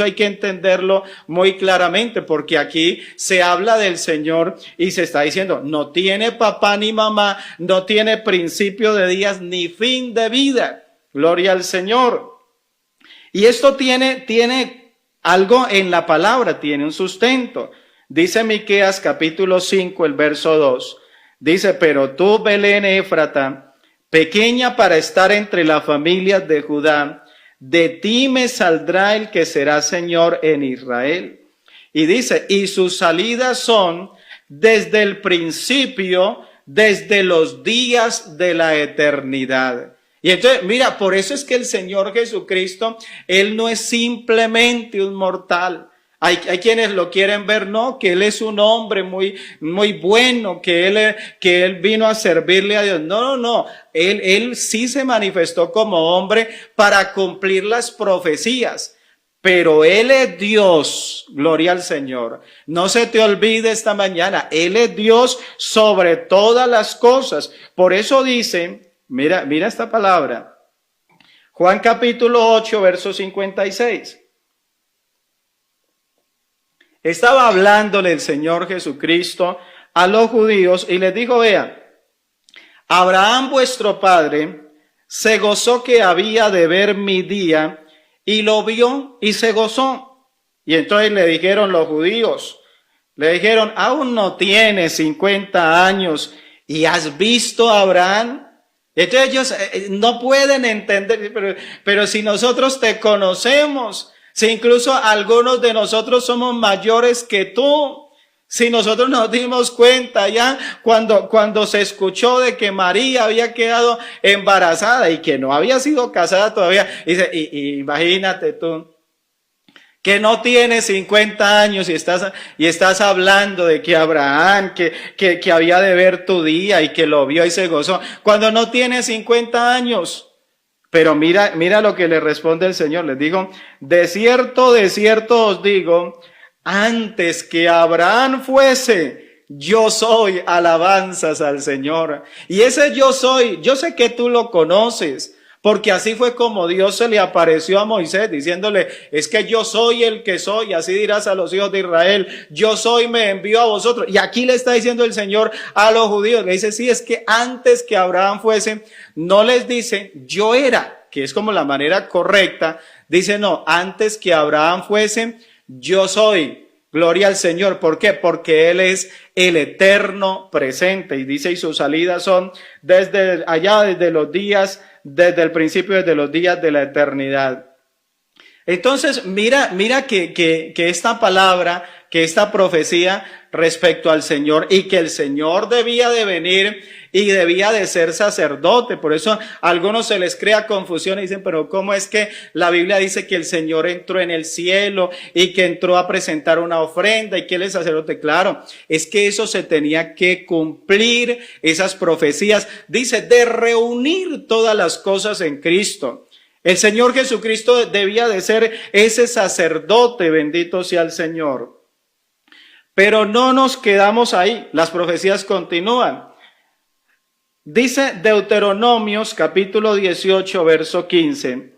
hay que entenderlo muy claramente, porque aquí se habla del Señor y se está diciendo, no tiene papá ni mamá, no tiene principio de días ni fin de vida. Gloria al Señor. Y esto tiene algo en la palabra, tiene un sustento. Dice Miqueas capítulo 5, el verso 2. Dice, pero tú, Belén Éfrata, pequeña para estar entre las familias de Judá, de ti me saldrá el que será Señor en Israel. Y dice, y sus salidas son desde el principio, desde los días de la eternidad. Y entonces, mira, por eso es que el Señor Jesucristo, Él no es simplemente un mortal. Hay quienes lo quieren ver, no, que Él es un hombre muy bueno, que Él vino a servirle a Dios. No. Él sí se manifestó como hombre para cumplir las profecías. Pero Él es Dios, gloria al Señor. No se te olvide esta mañana, Él es Dios sobre todas las cosas. Por eso dice, mira esta palabra, Juan capítulo 8, verso 56. Estaba hablándole el Señor Jesucristo a los judíos y les dijo, vean, Abraham vuestro padre se gozó que había de ver mi día y lo vio y se gozó. Y entonces le dijeron los judíos, le dijeron, aún no tienes 50 años y has visto a Abraham. Entonces ellos no pueden entender, pero si nosotros te conocemos, si incluso algunos de nosotros somos mayores que tú, si nosotros nos dimos cuenta ya cuando se escuchó de que María había quedado embarazada y que no había sido casada todavía, y imagínate tú, que no tienes 50 años y estás hablando de que Abraham, que había de ver tu día y que lo vio y se gozó, cuando no tienes 50 años. Pero mira lo que le responde el Señor. Les digo, de cierto os digo, antes que Abraham fuese, yo soy, alabanzas al Señor. Y ese yo soy, yo sé que tú lo conoces, porque así fue como Dios se le apareció a Moisés, diciéndole, es que yo soy el que soy, así dirás a los hijos de Israel, yo soy, me envío a vosotros. Y aquí le está diciendo el Señor a los judíos, le dice, sí, es que antes que Abraham fuese, no les dice, yo era, que es como la manera correcta, dice, no, antes que Abraham fuese, yo soy. Gloria al Señor. ¿Por qué? Porque Él es el eterno presente. Y dice, y sus salidas son desde allá, desde el principio, desde los días de la eternidad. Entonces, mira que esta palabra, que esta profecía respecto al Señor, y que el Señor debía de venir y debía de ser sacerdote. Por eso a algunos se les crea confusión y dicen, pero ¿cómo es que la Biblia dice que el Señor entró en el cielo y que entró a presentar una ofrenda y que Él es sacerdote? Claro, es que eso se tenía que cumplir, esas profecías. Dice, de reunir todas las cosas en Cristo. El Señor Jesucristo debía de ser ese sacerdote, bendito sea el Señor. Pero no nos quedamos ahí, las profecías continúan. Dice Deuteronomios capítulo 18, verso 15.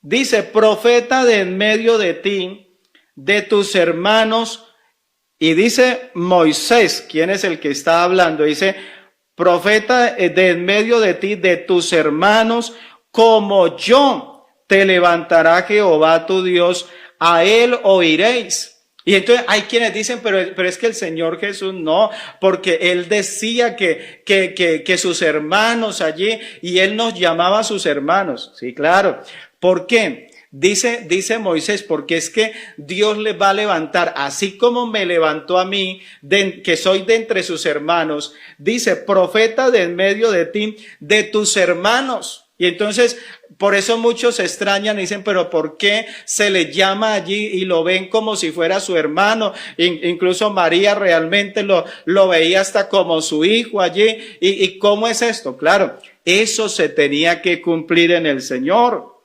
Dice, profeta de en medio de ti, de tus hermanos. Y dice Moisés, ¿quién es el que está hablando? Dice, profeta de en medio de ti, de tus hermanos, como yo te levantará Jehová tu Dios, a él oiréis. Y entonces hay quienes dicen, pero es que el Señor Jesús no, porque Él decía que sus hermanos allí, y Él nos llamaba a sus hermanos. Sí, claro. ¿Por qué? Dice Moisés, porque es que Dios les va a levantar, así como me levantó a mí, que soy de entre sus hermanos. Dice, profeta de en medio de ti, de tus hermanos. Y entonces, por eso muchos se extrañan y dicen, pero ¿por qué se le llama allí y lo ven como si fuera su hermano? Incluso María realmente lo veía hasta como su hijo allí. ¿Y cómo es esto? Claro, eso se tenía que cumplir en el Señor.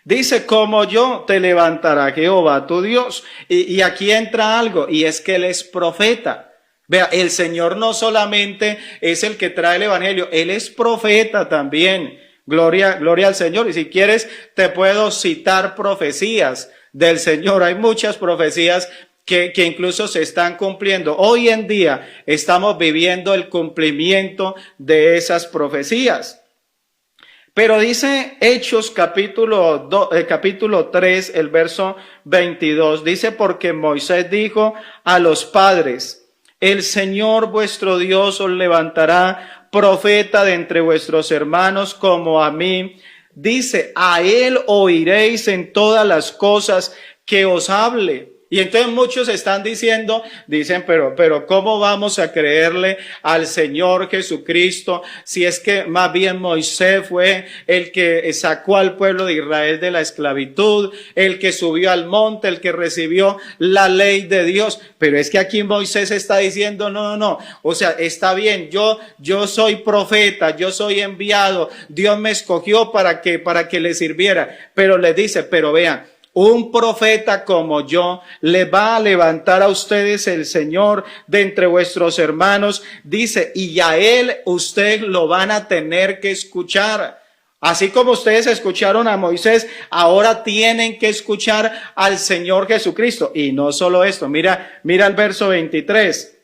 Dice, como yo te levantará Jehová tu Dios. Y aquí entra algo, y es que Él es profeta. Vea, el Señor no solamente es el que trae el evangelio, Él es profeta también. Gloria al Señor. Y si quieres, te puedo citar profecías del Señor. Hay muchas profecías que incluso se están cumpliendo. Hoy en día estamos viviendo el cumplimiento de esas profecías. Pero dice Hechos capítulo 3, el verso 22, dice, porque Moisés dijo a los padres, el Señor vuestro Dios os levantará profeta de entre vuestros hermanos como a mí. dice, a él oiréis en todas las cosas que os hable. Y entonces muchos están dicen, pero ¿cómo vamos a creerle al Señor Jesucristo si es que más bien Moisés fue el que sacó al pueblo de Israel de la esclavitud, el que subió al monte, el que recibió la ley de Dios? Pero es que aquí Moisés está diciendo, no, o sea, está bien, yo soy profeta, yo soy enviado, Dios me escogió para que le sirviera, pero le dice, pero vean, un profeta como yo le va a levantar a ustedes el Señor de entre vuestros hermanos, dice, y a él ustedes lo van a tener que escuchar. Así como ustedes escucharon a Moisés, ahora tienen que escuchar al Señor Jesucristo. Y no solo esto, mira el verso 23.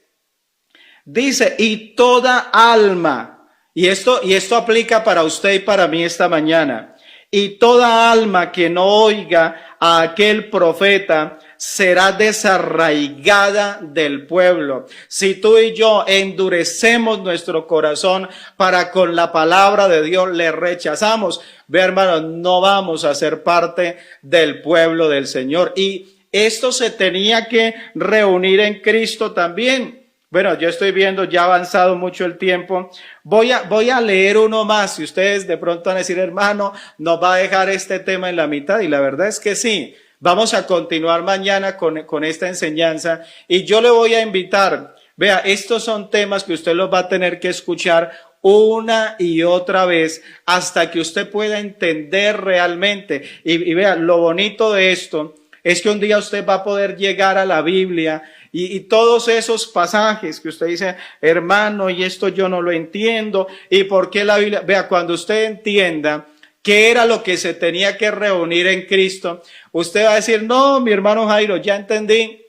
Dice, y toda alma, y esto aplica para usted y para mí esta mañana, y toda alma que no oiga a aquel profeta será desarraigada del pueblo. Si tú y yo endurecemos nuestro corazón para con la palabra de Dios, le rechazamos, ve hermano, no vamos a ser parte del pueblo del Señor. Y esto se tenía que reunir en Cristo también. Bueno, yo estoy viendo, ya ha avanzado mucho el tiempo. Voy a leer uno más. Si ustedes de pronto van a decir, hermano, nos va a dejar este tema en la mitad. Y la verdad es que sí. Vamos a continuar mañana con esta enseñanza. Y yo le voy a invitar. Vea, estos son temas que usted los va a tener que escuchar una y otra vez hasta que usted pueda entender realmente. Y vea, lo bonito de esto es que un día usted va a poder llegar a la Biblia y todos esos pasajes que usted dice, hermano, y esto yo no lo entiendo, y por qué la Biblia, vea, cuando usted entienda qué era lo que se tenía que reunir en Cristo, usted va a decir, no, mi hermano Jairo, ya entendí,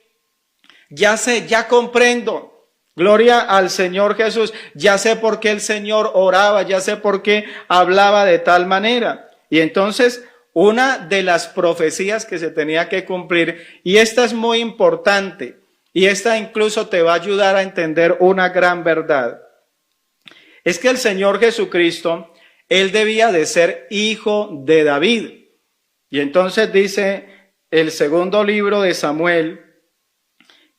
ya sé, ya comprendo. Gloria al Señor Jesús, ya sé por qué el Señor oraba, ya sé por qué hablaba de tal manera. Y entonces, una de las profecías que se tenía que cumplir, y esta es muy importante, y esta incluso te va a ayudar a entender una gran verdad, es que el Señor Jesucristo, Él debía de ser hijo de David. Y entonces dice el segundo libro de Samuel,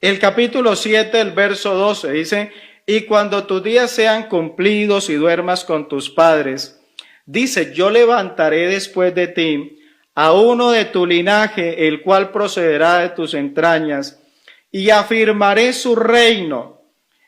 el capítulo 7, el verso 12, dice, y cuando tus días sean cumplidos y duermas con tus padres, dice, yo levantaré después de ti a uno de tu linaje, el cual procederá de tus entrañas, y afirmaré su reino.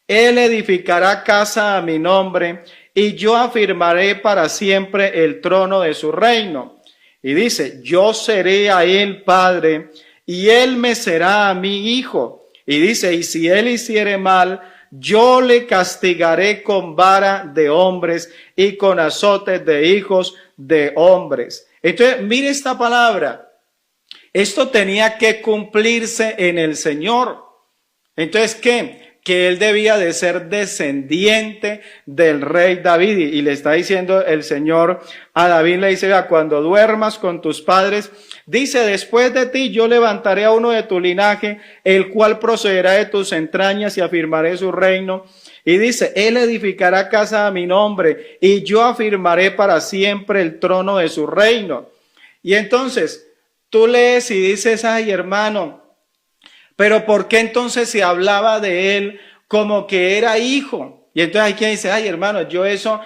Él edificará casa a mi nombre, y yo afirmaré para siempre el trono de su reino. Y dice, yo seré a él padre, y él me será a mí hijo. Y dice, y si él hiciere mal, yo le castigaré con vara de hombres y con azotes de hijos de hombres. Entonces, mire esta palabra. Esto tenía que cumplirse en el Señor. Entonces, ¿qué? Que él debía de ser descendiente del rey David. Y le está diciendo el Señor a David, le dice, vea, cuando duermas con tus padres, dice, después de ti yo levantaré a uno de tu linaje, el cual procederá de tus entrañas y afirmaré su reino. Y dice, él edificará casa a mi nombre y yo afirmaré para siempre el trono de su reino. Y entonces, tú lees y dices, ay hermano, pero ¿por qué entonces se hablaba de él como que era hijo? Y entonces hay quien dice, ay hermano, yo eso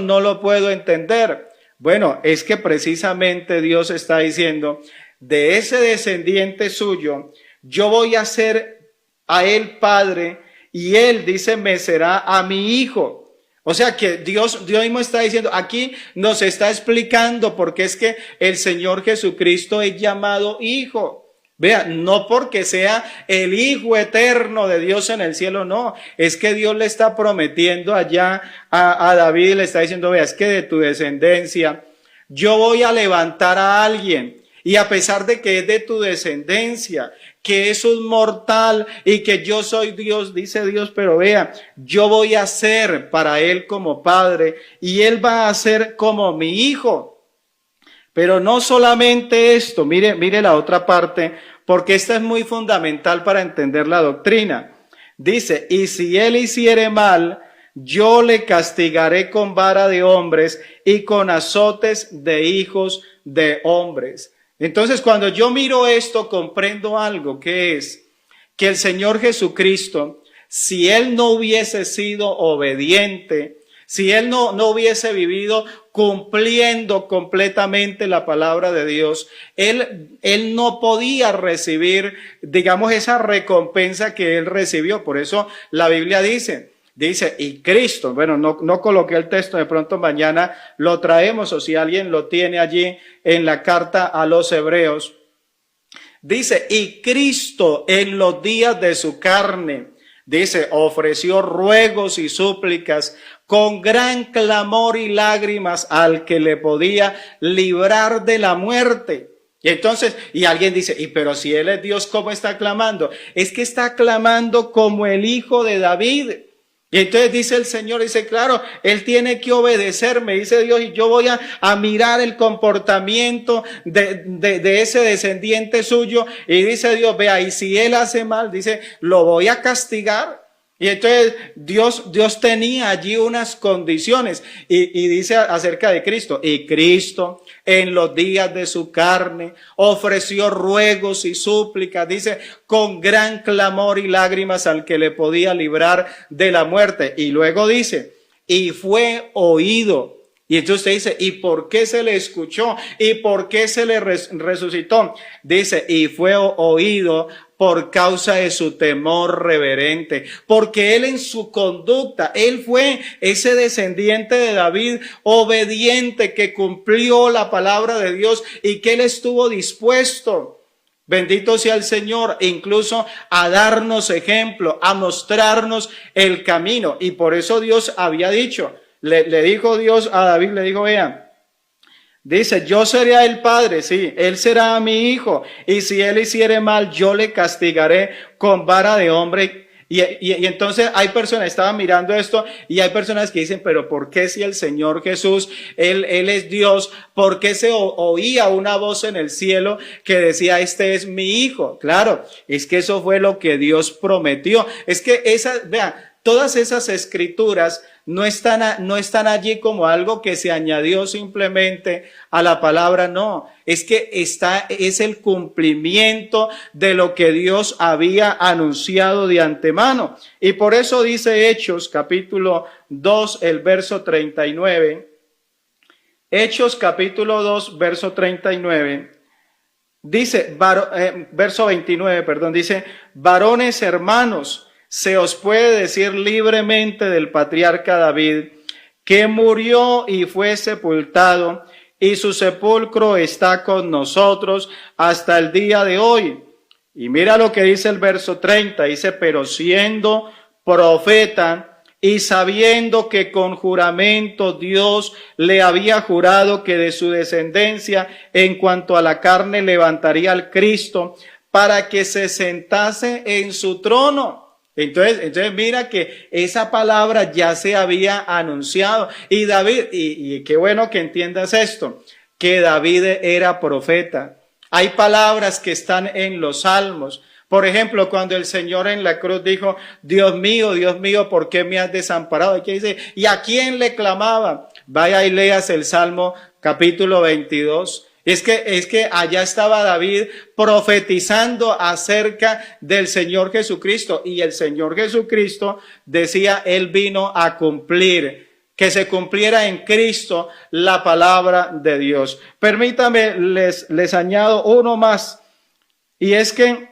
no lo puedo entender. Bueno, es que precisamente Dios está diciendo, de ese descendiente suyo, yo voy a ser a él padre y él, dice, me será a mi hijo. O sea que Dios mismo está diciendo, aquí nos está explicando por qué es que el Señor Jesucristo es llamado hijo. Vea, no porque sea el Hijo eterno de Dios en el cielo, no. Es que Dios le está prometiendo allá a David, le está diciendo, vea, es que de tu descendencia yo voy a levantar a alguien. Y a pesar de que es de tu descendencia, que es un mortal y que yo soy Dios, dice Dios, pero vea, yo voy a ser para él como padre y él va a ser como mi hijo. Pero no solamente esto, mire la otra parte, porque esta es muy fundamental para entender la doctrina. Dice, y si él hiciere mal, yo le castigaré con vara de hombres y con azotes de hijos de hombres. Entonces, cuando yo miro esto, comprendo algo, que es que el Señor Jesucristo, si Él no hubiese sido obediente, si Él no hubiese vivido cumpliendo completamente la palabra de Dios, Él no podía recibir, digamos, esa recompensa que Él recibió. Por eso la Biblia dice, y Cristo, bueno, no coloqué el texto, de pronto mañana lo traemos, o si alguien lo tiene allí en la carta a los Hebreos. Dice, y Cristo en los días de su carne, dice, ofreció ruegos y súplicas con gran clamor y lágrimas al que le podía librar de la muerte. Y entonces, y alguien dice, pero si Él es Dios, ¿cómo está clamando? Es que está clamando como el hijo de David. Y entonces dice el Señor, dice, claro, Él tiene que obedecerme, dice Dios, y yo voy a mirar el comportamiento de ese descendiente suyo. Y dice Dios, vea, y si Él hace mal, dice, lo voy a castigar. Y entonces Dios tenía allí unas condiciones y dice acerca de Cristo, y Cristo en los días de su carne ofreció ruegos y súplicas, dice, con gran clamor y lágrimas al que le podía librar de la muerte. Y luego dice, y fue oído. Y entonces usted dice, ¿y por qué se le escuchó? ¿Y por qué se le resucitó? Dice, y fue oído por causa de su temor reverente, porque Él en su conducta, Él fue ese descendiente de David obediente que cumplió la palabra de Dios y que Él estuvo dispuesto, bendito sea el Señor, incluso a darnos ejemplo, a mostrarnos el camino. Y por eso Dios había dicho, le dijo Dios a David, le dijo, vean, dice, yo seré el padre, sí, Él será mi hijo, y si Él hiciere mal, yo le castigaré con vara de hombre. Y entonces hay personas, estaban mirando esto, y hay personas que dicen, pero ¿por qué si el Señor Jesús, Él es Dios, por qué se oía una voz en el cielo que decía, este es mi hijo? Claro, es que eso fue lo que Dios prometió. Es que vean, todas esas escrituras no están allí como algo que se añadió simplemente a la palabra, no. Es que es el cumplimiento de lo que Dios había anunciado de antemano. Y por eso dice Hechos, capítulo 2, el verso 39. Hechos, capítulo 2, verso 39. Dice, verso 29, perdón, dice, varones hermanos, se os puede decir libremente del patriarca David, que murió y fue sepultado, y su sepulcro está con nosotros hasta el día de hoy. Y mira lo que dice el verso 30, dice, pero siendo profeta y sabiendo que con juramento Dios le había jurado que de su descendencia en cuanto a la carne levantaría al Cristo para que se sentase en su trono. Entonces mira que esa palabra ya se había anunciado. Y David, y qué bueno que entiendas esto, que David era profeta. Hay palabras que están en los salmos. Por ejemplo, cuando el Señor en la cruz dijo, Dios mío, ¿por qué me has desamparado? Aquí dice, ¿y a quién le clamaba? Vaya y leas el Salmo capítulo 22. Es que allá estaba David profetizando acerca del Señor Jesucristo, y el Señor Jesucristo decía, Él vino a cumplir, que se cumpliera en Cristo la palabra de Dios. Permítame, les añado uno más, y es que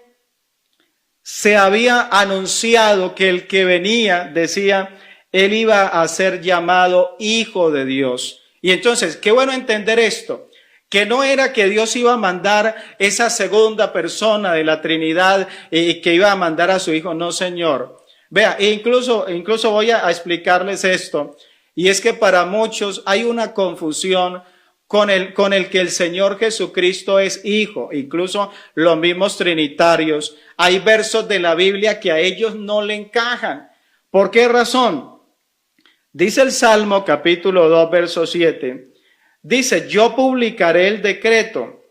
se había anunciado que el que venía, decía, Él iba a ser llamado Hijo de Dios. Y entonces, qué bueno entender esto, que no era que Dios iba a mandar esa segunda persona de la Trinidad y que iba a mandar a su Hijo. No, Señor. Vea, incluso voy a explicarles esto. Y es que para muchos hay una confusión con el que el Señor Jesucristo es Hijo. Incluso los mismos trinitarios. Hay versos de la Biblia que a ellos no le encajan. ¿Por qué razón? Dice el Salmo capítulo 2, verso 7. Dice, yo publicaré el decreto.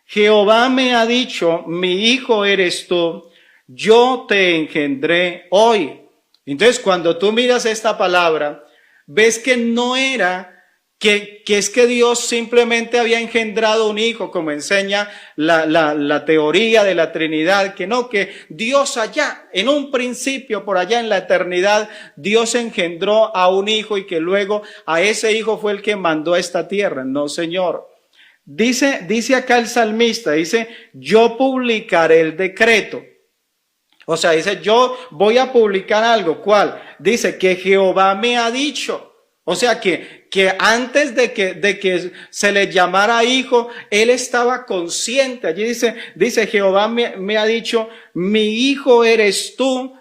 Jehová me ha dicho, mi hijo eres tú, yo te engendré hoy. Entonces, cuando tú miras esta palabra, ves que no era que es que Dios simplemente había engendrado un hijo, como enseña la teoría de la Trinidad, que no, que Dios allá, en un principio, por allá en la eternidad, Dios engendró a un hijo y que luego a ese hijo fue el que mandó a esta tierra. No, Señor. Dice acá el salmista, dice, yo publicaré el decreto. O sea, dice, yo voy a publicar algo. ¿Cuál? Dice que Jehová me ha dicho. O sea, que antes de que se le llamara hijo, él estaba consciente. Allí dice Jehová me ha dicho, mi hijo eres tú.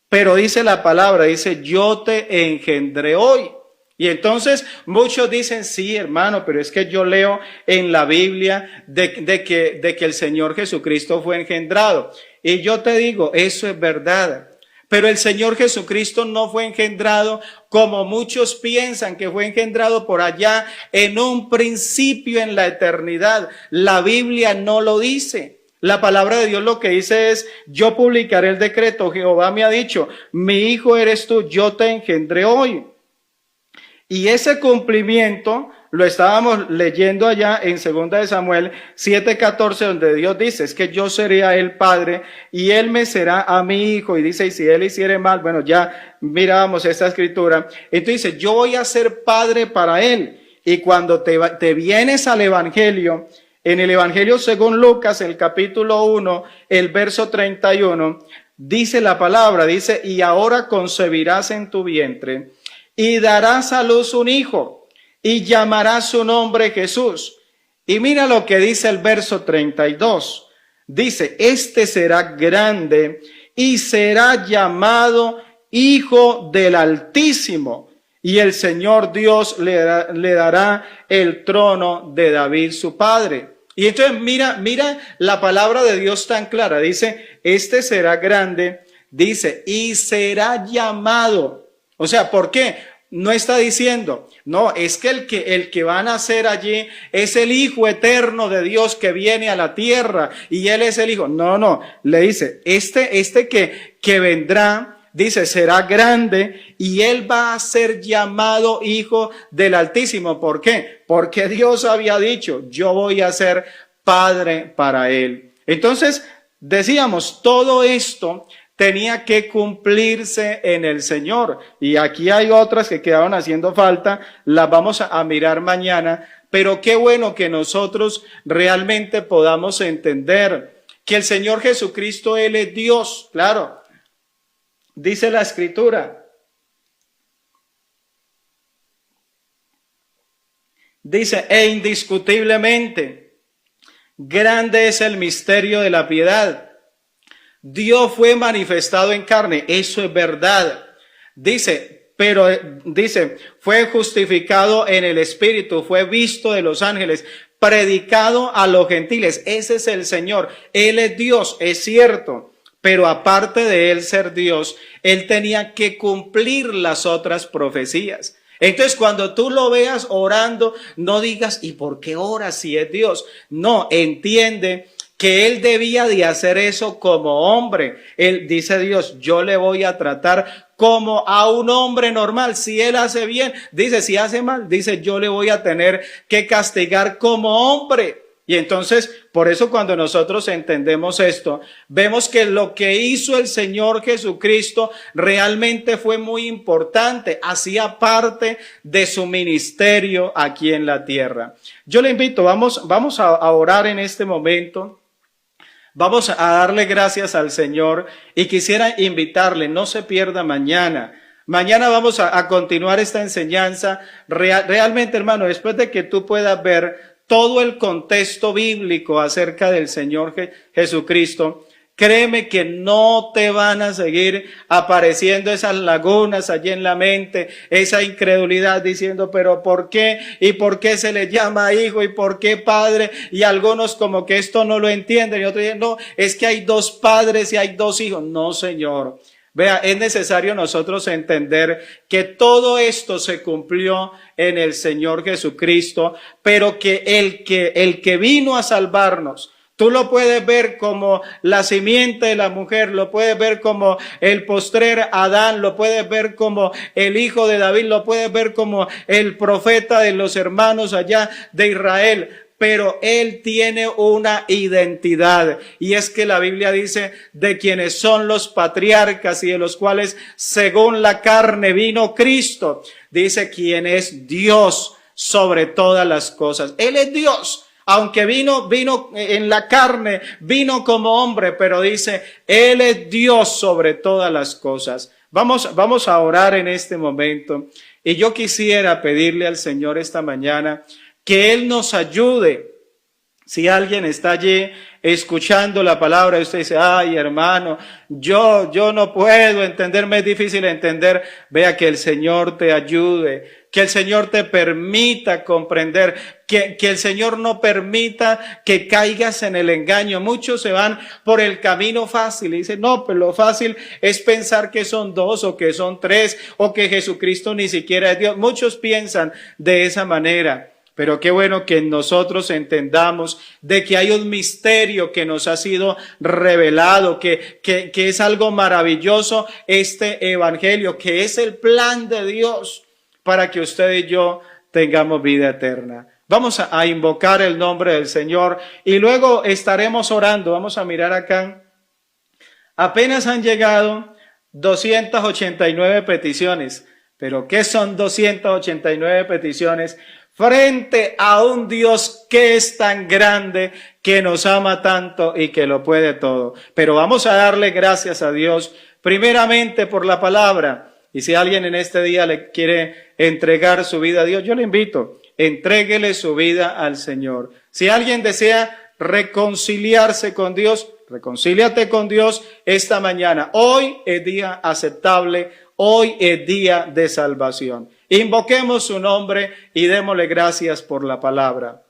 Pero dice la palabra, dice, yo te engendré hoy. Y entonces muchos dicen, sí, hermano, pero es que yo leo en la Biblia de que el Señor Jesucristo fue engendrado. Y yo te digo, eso es verdad. Pero el Señor Jesucristo no fue engendrado como muchos piensan que fue engendrado por allá en un principio en la eternidad. La Biblia no lo dice. La palabra de Dios lo que dice es, yo publicaré el decreto. Jehová me ha dicho, mi hijo eres tú, yo te engendré hoy. Y ese cumplimiento lo estábamos leyendo allá en 2 de Samuel 7:14, donde Dios dice, es que yo seré a él padre y él me será a mi hijo. Y dice, y si él hiciere mal, bueno, ya mirábamos esta escritura. Entonces dice, yo voy a ser padre para él. Y cuando te vienes al evangelio, en el evangelio según Lucas, el capítulo 1, el verso 31, dice la palabra, dice, y ahora concebirás en tu vientre y darás a luz un hijo y llamarás su nombre Jesús. Y mira lo que dice el verso 32. Dice, este será grande y será llamado Hijo del Altísimo. Y el Señor Dios le dará el trono de David su padre. Y entonces mira la palabra de Dios tan clara. Dice, este será grande, dice, y será llamado. O sea, ¿por qué? No está diciendo, no, es que el que va a nacer allí es el Hijo eterno de Dios que viene a la tierra y Él es el Hijo. No, le dice, este que vendrá, dice, será grande y Él va a ser llamado Hijo del Altísimo. ¿Por qué? Porque Dios había dicho, yo voy a ser Padre para Él. Entonces, decíamos, todo esto tenía que cumplirse en el Señor. Y aquí hay otras que quedaron haciendo falta, las vamos a mirar mañana, pero qué bueno que nosotros realmente podamos entender que el Señor Jesucristo, Él es Dios, claro. Dice la Escritura. Dice, e indiscutiblemente, grande es el misterio de la piedad. Dios fue manifestado en carne, eso es verdad. Dice, fue justificado en el Espíritu, fue visto de los ángeles, predicado a los gentiles. Ese es el Señor. Él es Dios, es cierto. Pero aparte de Él ser Dios, Él tenía que cumplir las otras profecías. Entonces, cuando tú lo veas orando, no digas, ¿y por qué ora si es Dios? No, entiende que Él debía de hacer eso como hombre. Él dice Dios, yo le voy a tratar como a un hombre normal. Si Él hace bien, dice, si hace mal, dice, yo le voy a tener que castigar como hombre. Y entonces, por eso cuando nosotros entendemos esto, vemos que lo que hizo el Señor Jesucristo realmente fue muy importante, hacía parte de su ministerio aquí en la tierra. Yo le invito, vamos a orar en este momento, vamos a darle gracias al Señor y quisiera invitarle, no se pierda mañana. Mañana vamos a continuar esta enseñanza. Realmente, hermano, después de que tú puedas ver todo el contexto bíblico acerca del Señor Jesucristo, créeme que no te van a seguir apareciendo esas lagunas allí en la mente, esa incredulidad diciendo, pero ¿por qué? ¿Y por qué se le llama hijo? ¿Y por qué padre? Y algunos como que esto no lo entienden y otros dicen, no, es que hay dos padres y hay dos hijos. No, Señor. Vea, es necesario nosotros entender que todo esto se cumplió en el Señor Jesucristo, pero que el que vino a salvarnos Tú lo puedes ver como la simiente de la mujer, lo puedes ver como el postrer Adán, lo puedes ver como el hijo de David, lo puedes ver como el profeta de los hermanos allá de Israel. Pero él tiene una identidad, y es que la Biblia dice de quienes son los patriarcas y de los cuales según la carne vino Cristo. Dice quien es Dios sobre todas las cosas. Él es Dios. Aunque vino en la carne, vino como hombre, pero dice, Él es Dios sobre todas las cosas. Vamos a orar en este momento. Y yo quisiera pedirle al Señor esta mañana que Él nos ayude. Si alguien está allí escuchando la palabra y usted dice, ay hermano, yo no puedo entenderme, es difícil entender, vea que el Señor te ayude, que el Señor te permita comprender, que el Señor no permita que caigas en el engaño. Muchos se van por el camino fácil y dicen, no, pero lo fácil es pensar que son dos o que son tres o que Jesucristo ni siquiera es Dios. Muchos piensan de esa manera. Pero qué bueno que nosotros entendamos de que hay un misterio que nos ha sido revelado, que es algo maravilloso este evangelio, que es el plan de Dios para que usted y yo tengamos vida eterna. Vamos a invocar el nombre del Señor y luego estaremos orando. Vamos a mirar acá. Apenas han llegado 289 peticiones. ¿Pero qué son 289 peticiones? Frente a un Dios que es tan grande, que nos ama tanto y que lo puede todo. Pero vamos a darle gracias a Dios, primeramente por la palabra. Y si alguien en este día le quiere entregar su vida a Dios, yo le invito, entréguele su vida al Señor. Si alguien desea reconciliarse con Dios, reconcíliate con Dios esta mañana. Hoy es día aceptable, hoy es día de salvación. Invoquemos su nombre y démosle gracias por la palabra.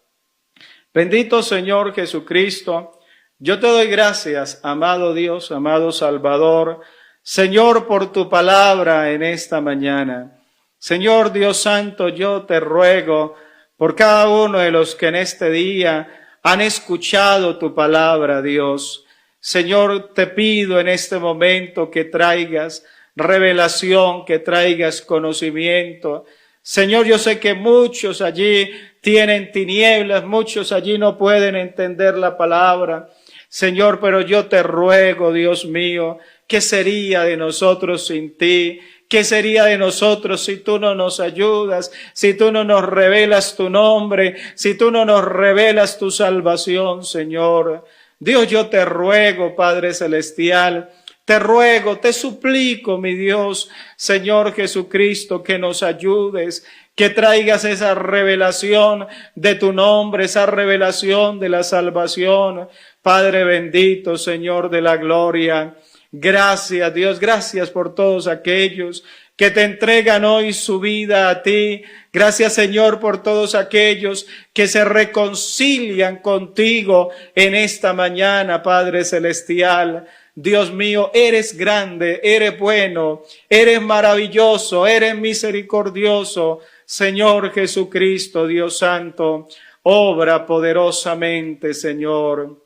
Bendito Señor Jesucristo, yo te doy gracias, amado Dios, amado Salvador, Señor, por tu palabra en esta mañana. Señor Dios Santo, yo te ruego por cada uno de los que en este día han escuchado tu palabra, Dios. Señor, te pido en este momento que traigas revelación, que traigas conocimiento. Señor, yo sé que muchos allí tienen tinieblas, muchos allí no pueden entender la palabra. Señor, pero yo te ruego, Dios mío, ¿qué sería de nosotros sin ti? ¿Qué sería de nosotros si tú no nos ayudas, si tú no nos revelas tu nombre, si tú no nos revelas tu salvación, Señor? Dios, yo te ruego, Padre Celestial, te ruego, te suplico, mi Dios, Señor Jesucristo, que nos ayudes, que traigas esa revelación de tu nombre, esa revelación de la salvación. Padre bendito, Señor de la gloria, gracias, Dios, gracias por todos aquellos que te entregan hoy su vida a ti. Gracias, Señor, por todos aquellos que se reconcilian contigo en esta mañana, Padre Celestial. Dios mío, eres grande, eres bueno, eres maravilloso, eres misericordioso. Señor Jesucristo, Dios Santo, obra poderosamente, Señor.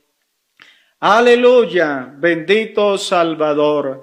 Aleluya, bendito Salvador.